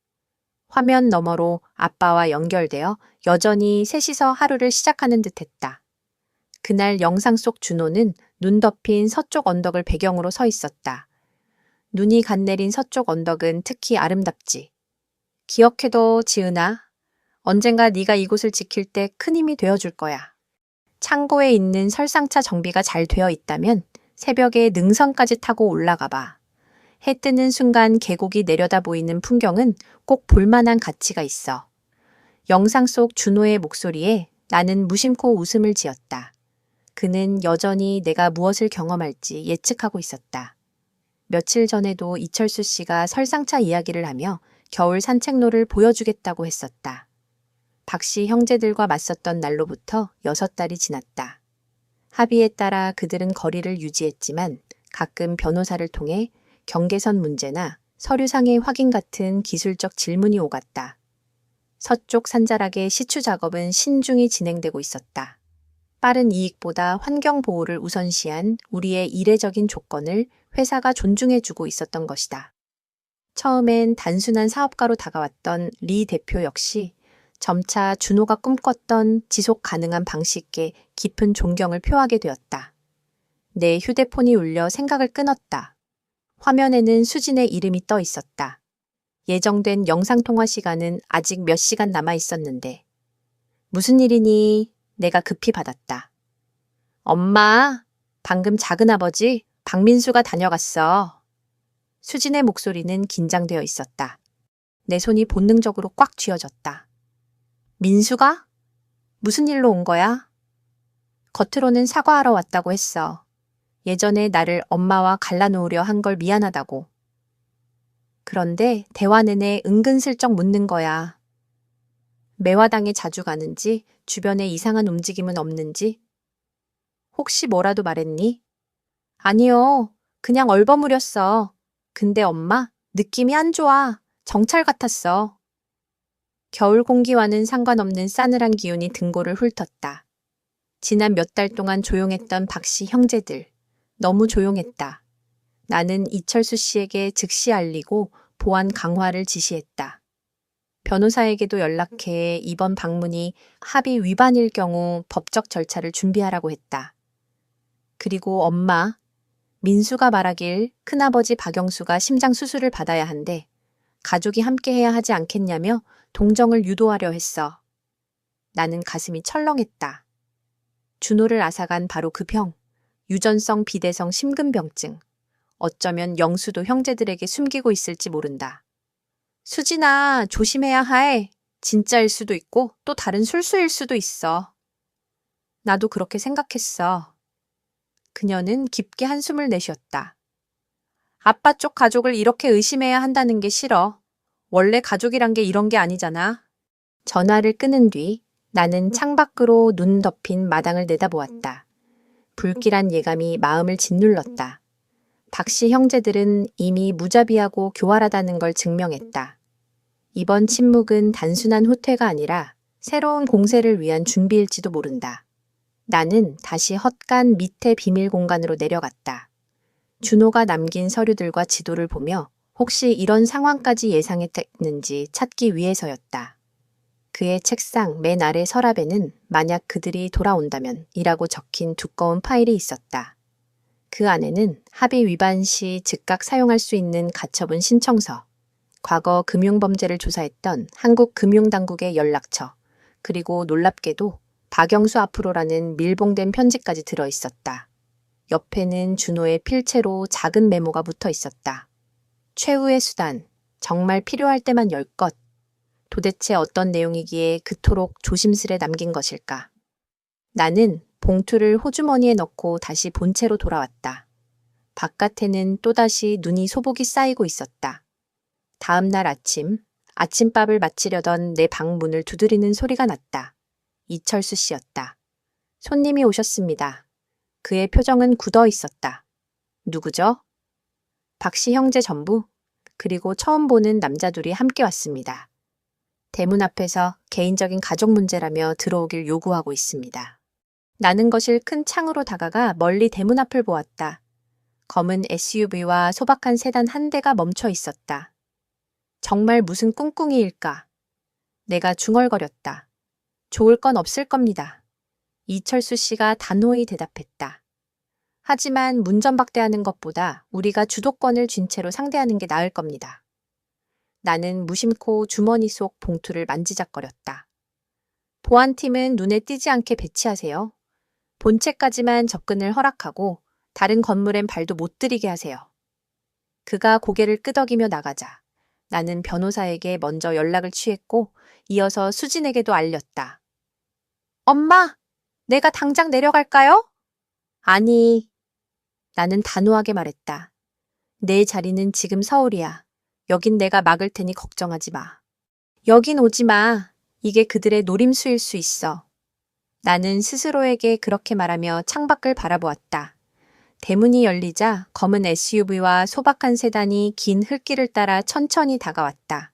화면 너머로 아빠와 연결되어 여전히 셋이서 하루를 시작하는 듯했다. 그날 영상 속 준호는 눈 덮인 서쪽 언덕을 배경으로 서 있었다. 눈이 갓내린 서쪽 언덕은 특히 아름답지. 기억해둬, 지은아. 언젠가 네가 이곳을 지킬 때 큰 힘이 되어줄 거야. 창고에 있는 설상차 정비가 잘 되어 있다면 새벽에 능선까지 타고 올라가 봐. 해 뜨는 순간 계곡이 내려다 보이는 풍경은 꼭 볼만한 가치가 있어. 영상 속 준호의 목소리에 나는 무심코 웃음을 지었다. 그는 여전히 내가 무엇을 경험할지 예측하고 있었다. 며칠 전에도 이철수 씨가 설상차 이야기를 하며 겨울 산책로를 보여주겠다고 했었다. 박씨 형제들과 맞섰던 날로부터 6달이 지났다. 합의에 따라 그들은 거리를 유지했지만 가끔 변호사를 통해 경계선 문제나 서류상의 확인 같은 기술적 질문이 오갔다. 서쪽 산자락의 시추 작업은 신중히 진행되고 있었다. 빠른 이익보다 환경 보호를 우선시한 우리의 이례적인 조건을 회사가 존중해주고 있었던 것이다. 처음엔 단순한 사업가로 다가왔던 리 대표 역시 점차 준호가 꿈꿨던 지속 가능한 방식에 깊은 존경을 표하게 되었다. 내 휴대폰이 울려 생각을 끊었다. 화면에는 수진의 이름이 떠 있었다. 예정된 영상통화 시간은 아직 몇 시간 남아 있었는데. 무슨 일이니? 내가 급히 받았다. 엄마, 방금 작은아버지 박민수가 다녀갔어. 수진의 목소리는 긴장되어 있었다. 내 손이 본능적으로 꽉 쥐어졌다. 민수가? 무슨 일로 온 거야? 겉으로는 사과하러 왔다고 했어. 예전에 나를 엄마와 갈라놓으려 한 걸 미안하다고. 그런데 대화 내내 은근슬쩍 묻는 거야. 매화당에 자주 가는지, 주변에 이상한 움직임은 없는지. 혹시 뭐라도 말했니? 아니요, 그냥 얼버무렸어. 근데 엄마, 느낌이 안 좋아. 정찰 같았어. 겨울 공기와는 상관없는 싸늘한 기운이 등골을 훑었다. 지난 몇 달 동안 조용했던 박씨 형제들. 너무 조용했다. 나는 이철수 씨에게 즉시 알리고 보안 강화를 지시했다. 변호사에게도 연락해 이번 방문이 합의 위반일 경우 법적 절차를 준비하라고 했다. 그리고 엄마, 민수가 말하길 큰아버지 박영수가 심장 수술을 받아야 한대. 가족이 함께 해야 하지 않겠냐며 동정을 유도하려 했어. 나는 가슴이 철렁했다. 준호를 앗아간 바로 그 병, 유전성 비대성 심근병증. 어쩌면 영수도 형제들에게 숨기고 있을지 모른다. 수진아, 조심해야 해. 진짜일 수도 있고 또 다른 술수일 수도 있어. 나도 그렇게 생각했어. 그녀는 깊게 한숨을 내쉬었다. 아빠 쪽 가족을 이렇게 의심해야 한다는 게 싫어. 원래 가족이란 게 이런 게 아니잖아. 전화를 끊은 뒤 나는 창밖으로 눈 덮인 마당을 내다보았다. 불길한 예감이 마음을 짓눌렀다. 박씨 형제들은 이미 무자비하고 교활하다는 걸 증명했다. 이번 침묵은 단순한 후퇴가 아니라 새로운 공세를 위한 준비일지도 모른다. 나는 다시 헛간 밑에 비밀 공간으로 내려갔다. 준호가 남긴 서류들과 지도를 보며 혹시 이런 상황까지 예상했는지 찾기 위해서였다. 그의 책상 맨 아래 서랍에는 만약 그들이 돌아온다면 이라고 적힌 두꺼운 파일이 있었다. 그 안에는 합의 위반 시 즉각 사용할 수 있는 가처분 신청서, 과거 금융범죄를 조사했던 한국금융당국의 연락처, 그리고 놀랍게도 박영수 앞으로라는 밀봉된 편지까지 들어있었다. 옆에는 준호의 필체로 작은 메모가 붙어 있었다. 최후의 수단, 정말 필요할 때만 열 것. 도대체 어떤 내용이기에 그토록 조심스레 남긴 것일까? 나는 봉투를 호주머니에 넣고 다시 본체로 돌아왔다. 바깥에는 또다시 눈이 소복이 쌓이고 있었다. 다음 날 아침, 아침밥을 마치려던 내 방 문을 두드리는 소리가 났다. 이철수 씨였다. 손님이 오셨습니다. 그의 표정은 굳어 있었다. 누구죠? 박씨 형제 전부, 그리고 처음 보는 남자 둘이 함께 왔습니다. 대문 앞에서 개인적인 가족 문제라며 들어오길 요구하고 있습니다. 나는 거실 큰 창으로 다가가 멀리 대문 앞을 보았다. 검은 SUV와 소박한 세단 한 대가 멈춰 있었다. 정말 무슨 꿍꿍이일까? 내가 중얼거렸다. 좋을 건 없을 겁니다. 이철수 씨가 단호히 대답했다. 하지만 문전박대하는 것보다 우리가 주도권을 쥔 채로 상대하는 게 나을 겁니다. 나는 무심코 주머니 속 봉투를 만지작거렸다. 보안팀은 눈에 띄지 않게 배치하세요. 본체까지만 접근을 허락하고 다른 건물엔 발도 못 들이게 하세요. 그가 고개를 끄덕이며 나가자 나는 변호사에게 먼저 연락을 취했고 이어서 수진에게도 알렸다. 엄마, 내가 당장 내려갈까요? 아니, 나는 단호하게 말했다. 내 자리는 지금 서울이야. 여긴 내가 막을 테니 걱정하지 마. 여긴 오지 마. 이게 그들의 노림수일 수 있어. 나는 스스로에게 그렇게 말하며 창밖을 바라보았다. 대문이 열리자 검은 SUV와 소박한 세단이 긴 흙길을 따라 천천히 다가왔다.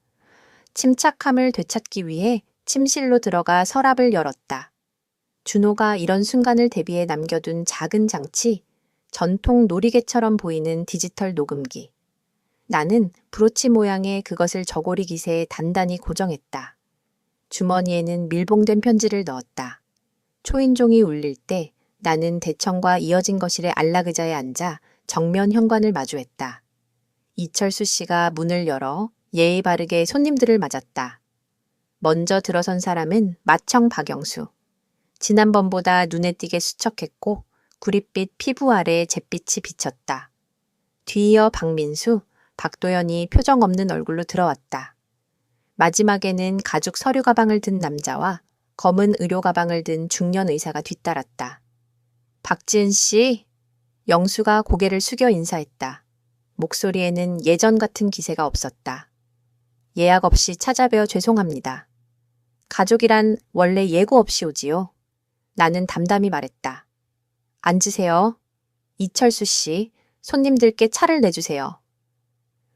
침착함을 되찾기 위해 침실로 들어가 서랍을 열었다. 준호가 이런 순간을 대비해 남겨둔 작은 장치, 전통 놀이개처럼 보이는 디지털 녹음기. 나는 브로치 모양의 그것을 저고리 기세에 단단히 고정했다. 주머니에는 밀봉된 편지를 넣었다. 초인종이 울릴 때 나는 대청과 이어진 거실의 안락의자에 앉아 정면 현관을 마주했다. 이철수 씨가 문을 열어 예의 바르게 손님들을 맞았다. 먼저 들어선 사람은 맏형 박영수. 지난번보다 눈에 띄게 수척했고 구릿빛 피부 아래 잿빛이 비쳤다. 뒤이어 박민수, 박도연이 표정 없는 얼굴로 들어왔다. 마지막에는 가죽 서류 가방을 든 남자와 검은 의료 가방을 든 중년 의사가 뒤따랐다. 박지은 씨, 영수가 고개를 숙여 인사했다. 목소리에는 예전 같은 기세가 없었다. 예약 없이 찾아뵈어 죄송합니다. 가족이란 원래 예고 없이 오지요. 나는 담담히 말했다. 앉으세요. 이철수 씨, 손님들께 차를 내주세요.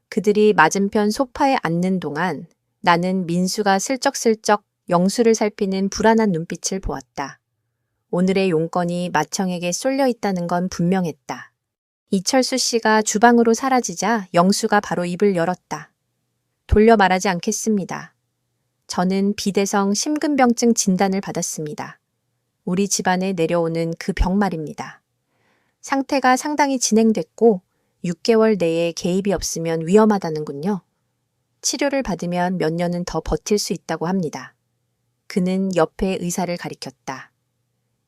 그들이 맞은편 소파에 앉는 동안 나는 민수가 슬쩍슬쩍 영수를 살피는 불안한 눈빛을 보았다. 오늘의 용건이 맏형에게 쏠려 있다는 건 분명했다. 이철수 씨가 주방으로 사라지자 영수가 바로 입을 열었다. 돌려 말하지 않겠습니다. 저는 비대성 심근병증 진단을 받았습니다. 우리 집안에 내려오는 그 병 말입니다. 상태가 상당히 진행됐고 6개월 내에 개입이 없으면 위험하다는군요. 치료를 받으면 몇 년은 더 버틸 수 있다고 합니다. 그는 옆에 의사를 가리켰다.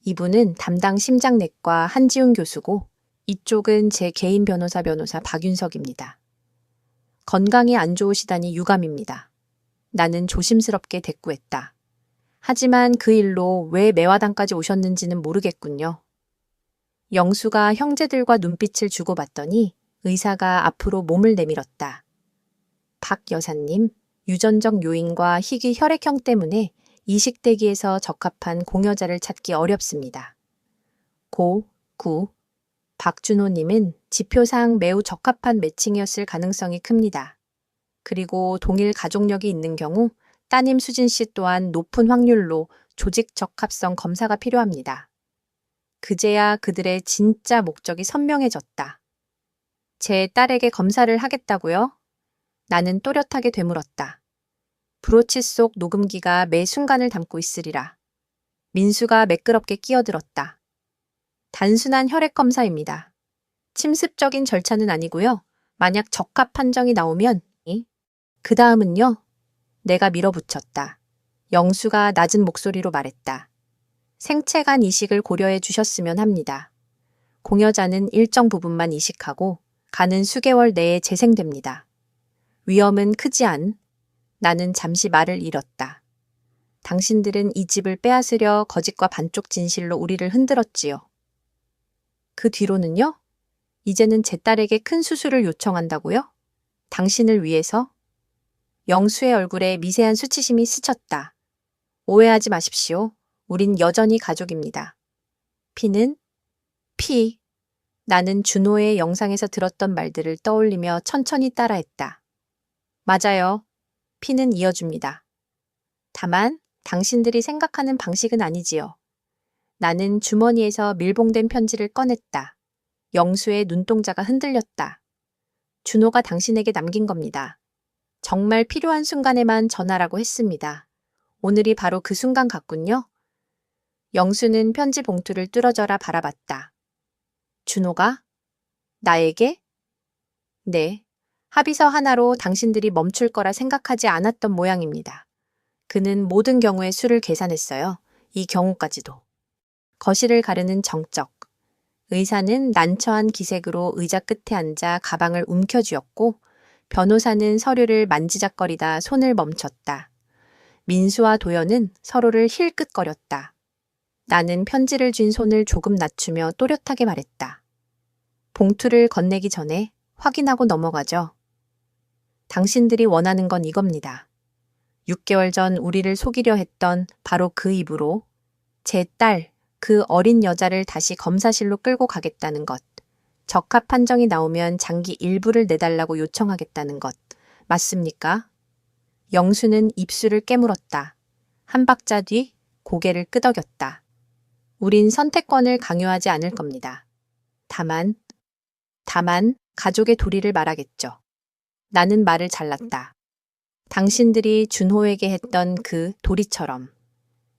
이분은 담당 심장내과 한지훈 교수고 이쪽은 제 개인 변호사 박윤석입니다. 건강이 안 좋으시다니 유감입니다. 나는 조심스럽게 대꾸했다. 하지만 그 일로 왜 매화당까지 오셨는지는 모르겠군요. 영수가 형제들과 눈빛을 주고받더니 의사가 앞으로 몸을 내밀었다. 박 여사님, 유전적 요인과 희귀 혈액형 때문에 이식대기에서 적합한 공여자를 찾기 어렵습니다. 박준호님은 지표상 매우 적합한 매칭이었을 가능성이 큽니다. 그리고 동일 가족력이 있는 경우 따님 수진 씨 또한 높은 확률로 조직 적합성 검사가 필요합니다. 그제야 그들의 진짜 목적이 선명해졌다. 제 딸에게 검사를 하겠다고요? 나는 또렷하게 되물었다. 브로치 속 녹음기가 매 순간을 담고 있으리라. 민수가 매끄럽게 끼어들었다. 단순한 혈액 검사입니다. 침습적인 절차는 아니고요. 만약 적합 판정이 나오면 그 다음은요? 내가 밀어붙였다. 영수가 낮은 목소리로 말했다. 생체간 이식을 고려해 주셨으면 합니다. 공여자는 일정 부분만 이식하고 간은 수개월 내에 재생됩니다. 위험은 크지 않. 나는 잠시 말을 잃었다. 당신들은 이 집을 빼앗으려 거짓과 반쪽 진실로 우리를 흔들었지요. 그 뒤로는요? 이제는 제 딸에게 큰 수술을 요청한다고요? 당신을 위해서? 영수의 얼굴에 미세한 수치심이 스쳤다. 오해하지 마십시오. 우린 여전히 가족입니다. 피는? 피. 나는 준호의 영상에서 들었던 말들을 떠올리며 천천히 따라했다. 맞아요. 피는 이어줍니다. 다만 당신들이 생각하는 방식은 아니지요. 나는 주머니에서 밀봉된 편지를 꺼냈다. 영수의 눈동자가 흔들렸다. 준호가 당신에게 남긴 겁니다. 정말 필요한 순간에만 전하라고 했습니다. 오늘이 바로 그 순간 같군요. 영수는 편지 봉투를 뚫어져라 바라봤다. 준호가? 나에게? 네. 합의서 하나로 당신들이 멈출 거라 생각하지 않았던 모양입니다. 그는 모든 경우의 수를 계산했어요. 이 경우까지도. 거실을 가르는 정적. 의사는 난처한 기색으로 의자 끝에 앉아 가방을 움켜쥐었고 변호사는 서류를 만지작거리다 손을 멈췄다. 민수와 도연은 서로를 힐끗거렸다. 나는 편지를 쥔 손을 조금 낮추며 또렷하게 말했다. 봉투를 건네기 전에 확인하고 넘어가죠. 당신들이 원하는 건 이겁니다. 6개월 전 우리를 속이려 했던 바로 그 입으로 제 딸, 그 어린 여자를 다시 검사실로 끌고 가겠다는 것. 적합 판정이 나오면 장기 일부를 내달라고 요청하겠다는 것. 맞습니까? 영수는 입술을 깨물었다. 한 박자 뒤 고개를 끄덕였다. 우린 선택권을 강요하지 않을 겁니다. 다만 가족의 도리를 말하겠죠. 나는 말을 잘랐다. 당신들이 준호에게 했던 그 도리처럼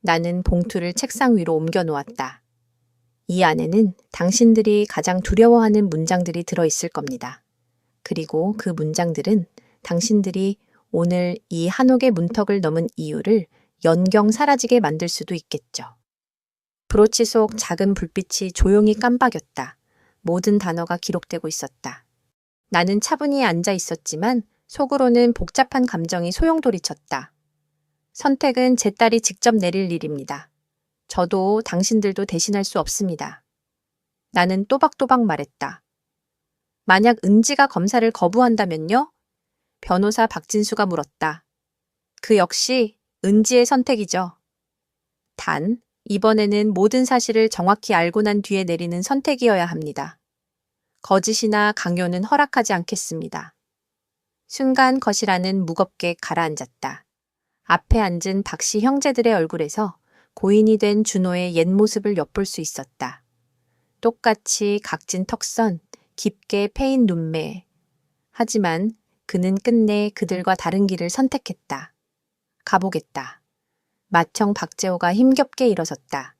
나는 봉투를 책상 위로 옮겨 놓았다. 이 안에는 당신들이 가장 두려워하는 문장들이 들어있을 겁니다. 그리고 그 문장들은 당신들이 오늘 이 한옥의 문턱을 넘은 이유를 연경 사라지게 만들 수도 있겠죠. 브로치 속 작은 불빛이 조용히 깜박였다. 모든 단어가 기록되고 있었다. 나는 차분히 앉아 있었지만 속으로는 복잡한 감정이 소용돌이쳤다. 선택은 제 딸이 직접 내릴 일입니다. 저도 당신들도 대신할 수 없습니다. 나는 또박또박 말했다. 만약 은지가 검사를 거부한다면요? 변호사 박진수가 물었다. 그 역시 은지의 선택이죠. 단, 이번에는 모든 사실을 정확히 알고 난 뒤에 내리는 선택이어야 합니다. 거짓이나 강요는 허락하지 않겠습니다. 순간 거실안은 무겁게 가라앉았다. 앞에 앉은 박씨 형제들의 얼굴에서 고인이 된 준호의 옛 모습을 엿볼 수 있었다. 똑같이 각진 턱선, 깊게 패인 눈매. 하지만 그는 끝내 그들과 다른 길을 선택했다. 가보겠다. 맏형 박재호가 힘겹게 일어섰다.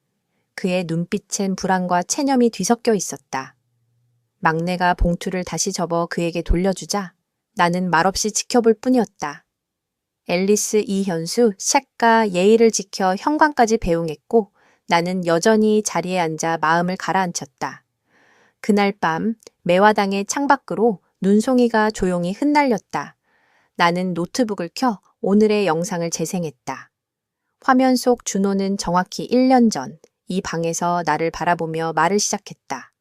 그의 눈빛엔 불안과 체념이 뒤섞여 있었다. 막내가 봉투를 다시 접어 그에게 돌려주자 나는 말없이 지켜볼 뿐이었다. 앨리스 이현수 샷과 예의를 지켜 현관까지 배웅했고 나는 여전히 자리에 앉아 마음을 가라앉혔다. 그날 밤 매화당의 창밖으로 눈송이가 조용히 흩날렸다. 나는 노트북을 켜 오늘의 영상을 재생했다. 화면 속 준호는 정확히 1년 전 이 방에서 나를 바라보며 말을 시작했다.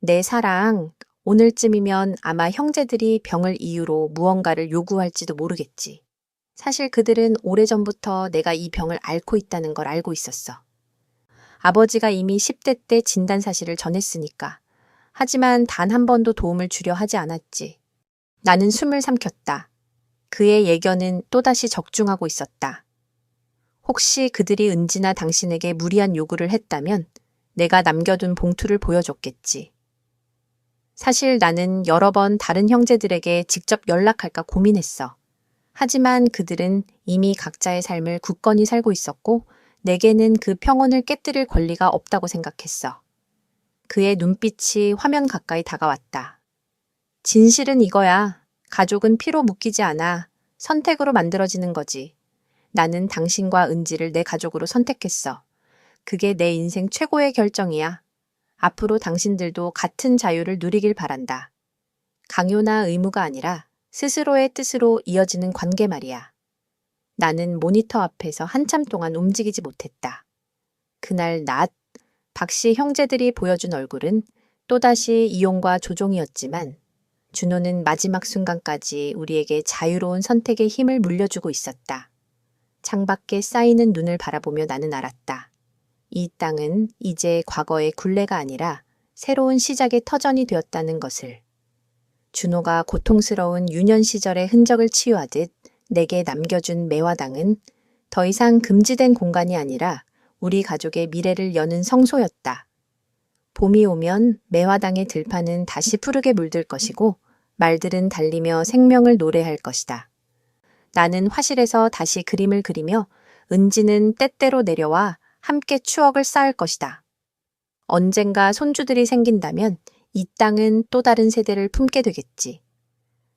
내 사랑, 오늘쯤이면 아마 형제들이 병을 이유로 무언가를 요구할지도 모르겠지. 사실 그들은 오래전부터 내가 이 병을 앓고 있다는 걸 알고 있었어. 아버지가 이미 10대 때 진단 사실을 전했으니까. 하지만 단 한 번도 도움을 주려 하지 않았지. 나는 숨을 삼켰다. 그의 예견은 또다시 적중하고 있었다. 혹시 그들이 은지나 당신에게 무리한 요구를 했다면 내가 남겨둔 봉투를 보여줬겠지. 사실 나는 여러 번 다른 형제들에게 직접 연락할까 고민했어. 하지만 그들은 이미 각자의 삶을 굳건히 살고 있었고 내게는 그 평온을 깨뜨릴 권리가 없다고 생각했어. 그의 눈빛이 화면 가까이 다가왔다. 진실은 이거야. 가족은 피로 묶이지 않아. 선택으로 만들어지는 거지. 나는 당신과 은지를 내 가족으로 선택했어. 그게 내 인생 최고의 결정이야. 앞으로 당신들도 같은 자유를 누리길 바란다. 강요나 의무가 아니라 스스로의 뜻으로 이어지는 관계 말이야. 나는 모니터 앞에서 한참 동안 움직이지 못했다. 그날 낮, 박씨 형제들이 보여준 얼굴은 또다시 이용과 조종이었지만 준호는 마지막 순간까지 우리에게 자유로운 선택의 힘을 물려주고 있었다. 창밖에 쌓이는 눈을 바라보며 나는 알았다. 이 땅은 이제 과거의 굴레가 아니라 새로운 시작의 터전이 되었다는 것을. 준호가 고통스러운 유년 시절의 흔적을 치유하듯 내게 남겨준 매화당은 더 이상 금지된 공간이 아니라 우리 가족의 미래를 여는 성소였다. 봄이 오면 매화당의 들판은 다시 푸르게 물들 것이고 말들은 달리며 생명을 노래할 것이다. 나는 화실에서 다시 그림을 그리며 은지는 때때로 내려와 함께 추억을 쌓을 것이다. 언젠가 손주들이 생긴다면 이 땅은 또 다른 세대를 품게 되겠지.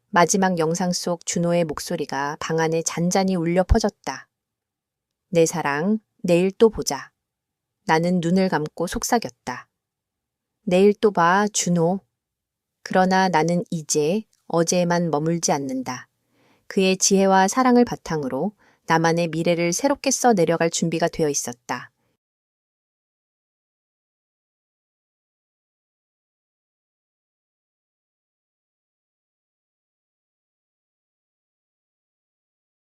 마지막 영상 속 준호의 목소리가 방 안에 잔잔히 울려 퍼졌다. 내 사랑, 내일 또 보자. 나는 눈을 감고 속삭였다. 내일 또 봐, 준호. 그러나 나는 이제 어제에만 머물지 않는다. 그의 지혜와 사랑을 바탕으로 나만의 미래를 새롭게 써 내려갈 준비가 되어 있었다.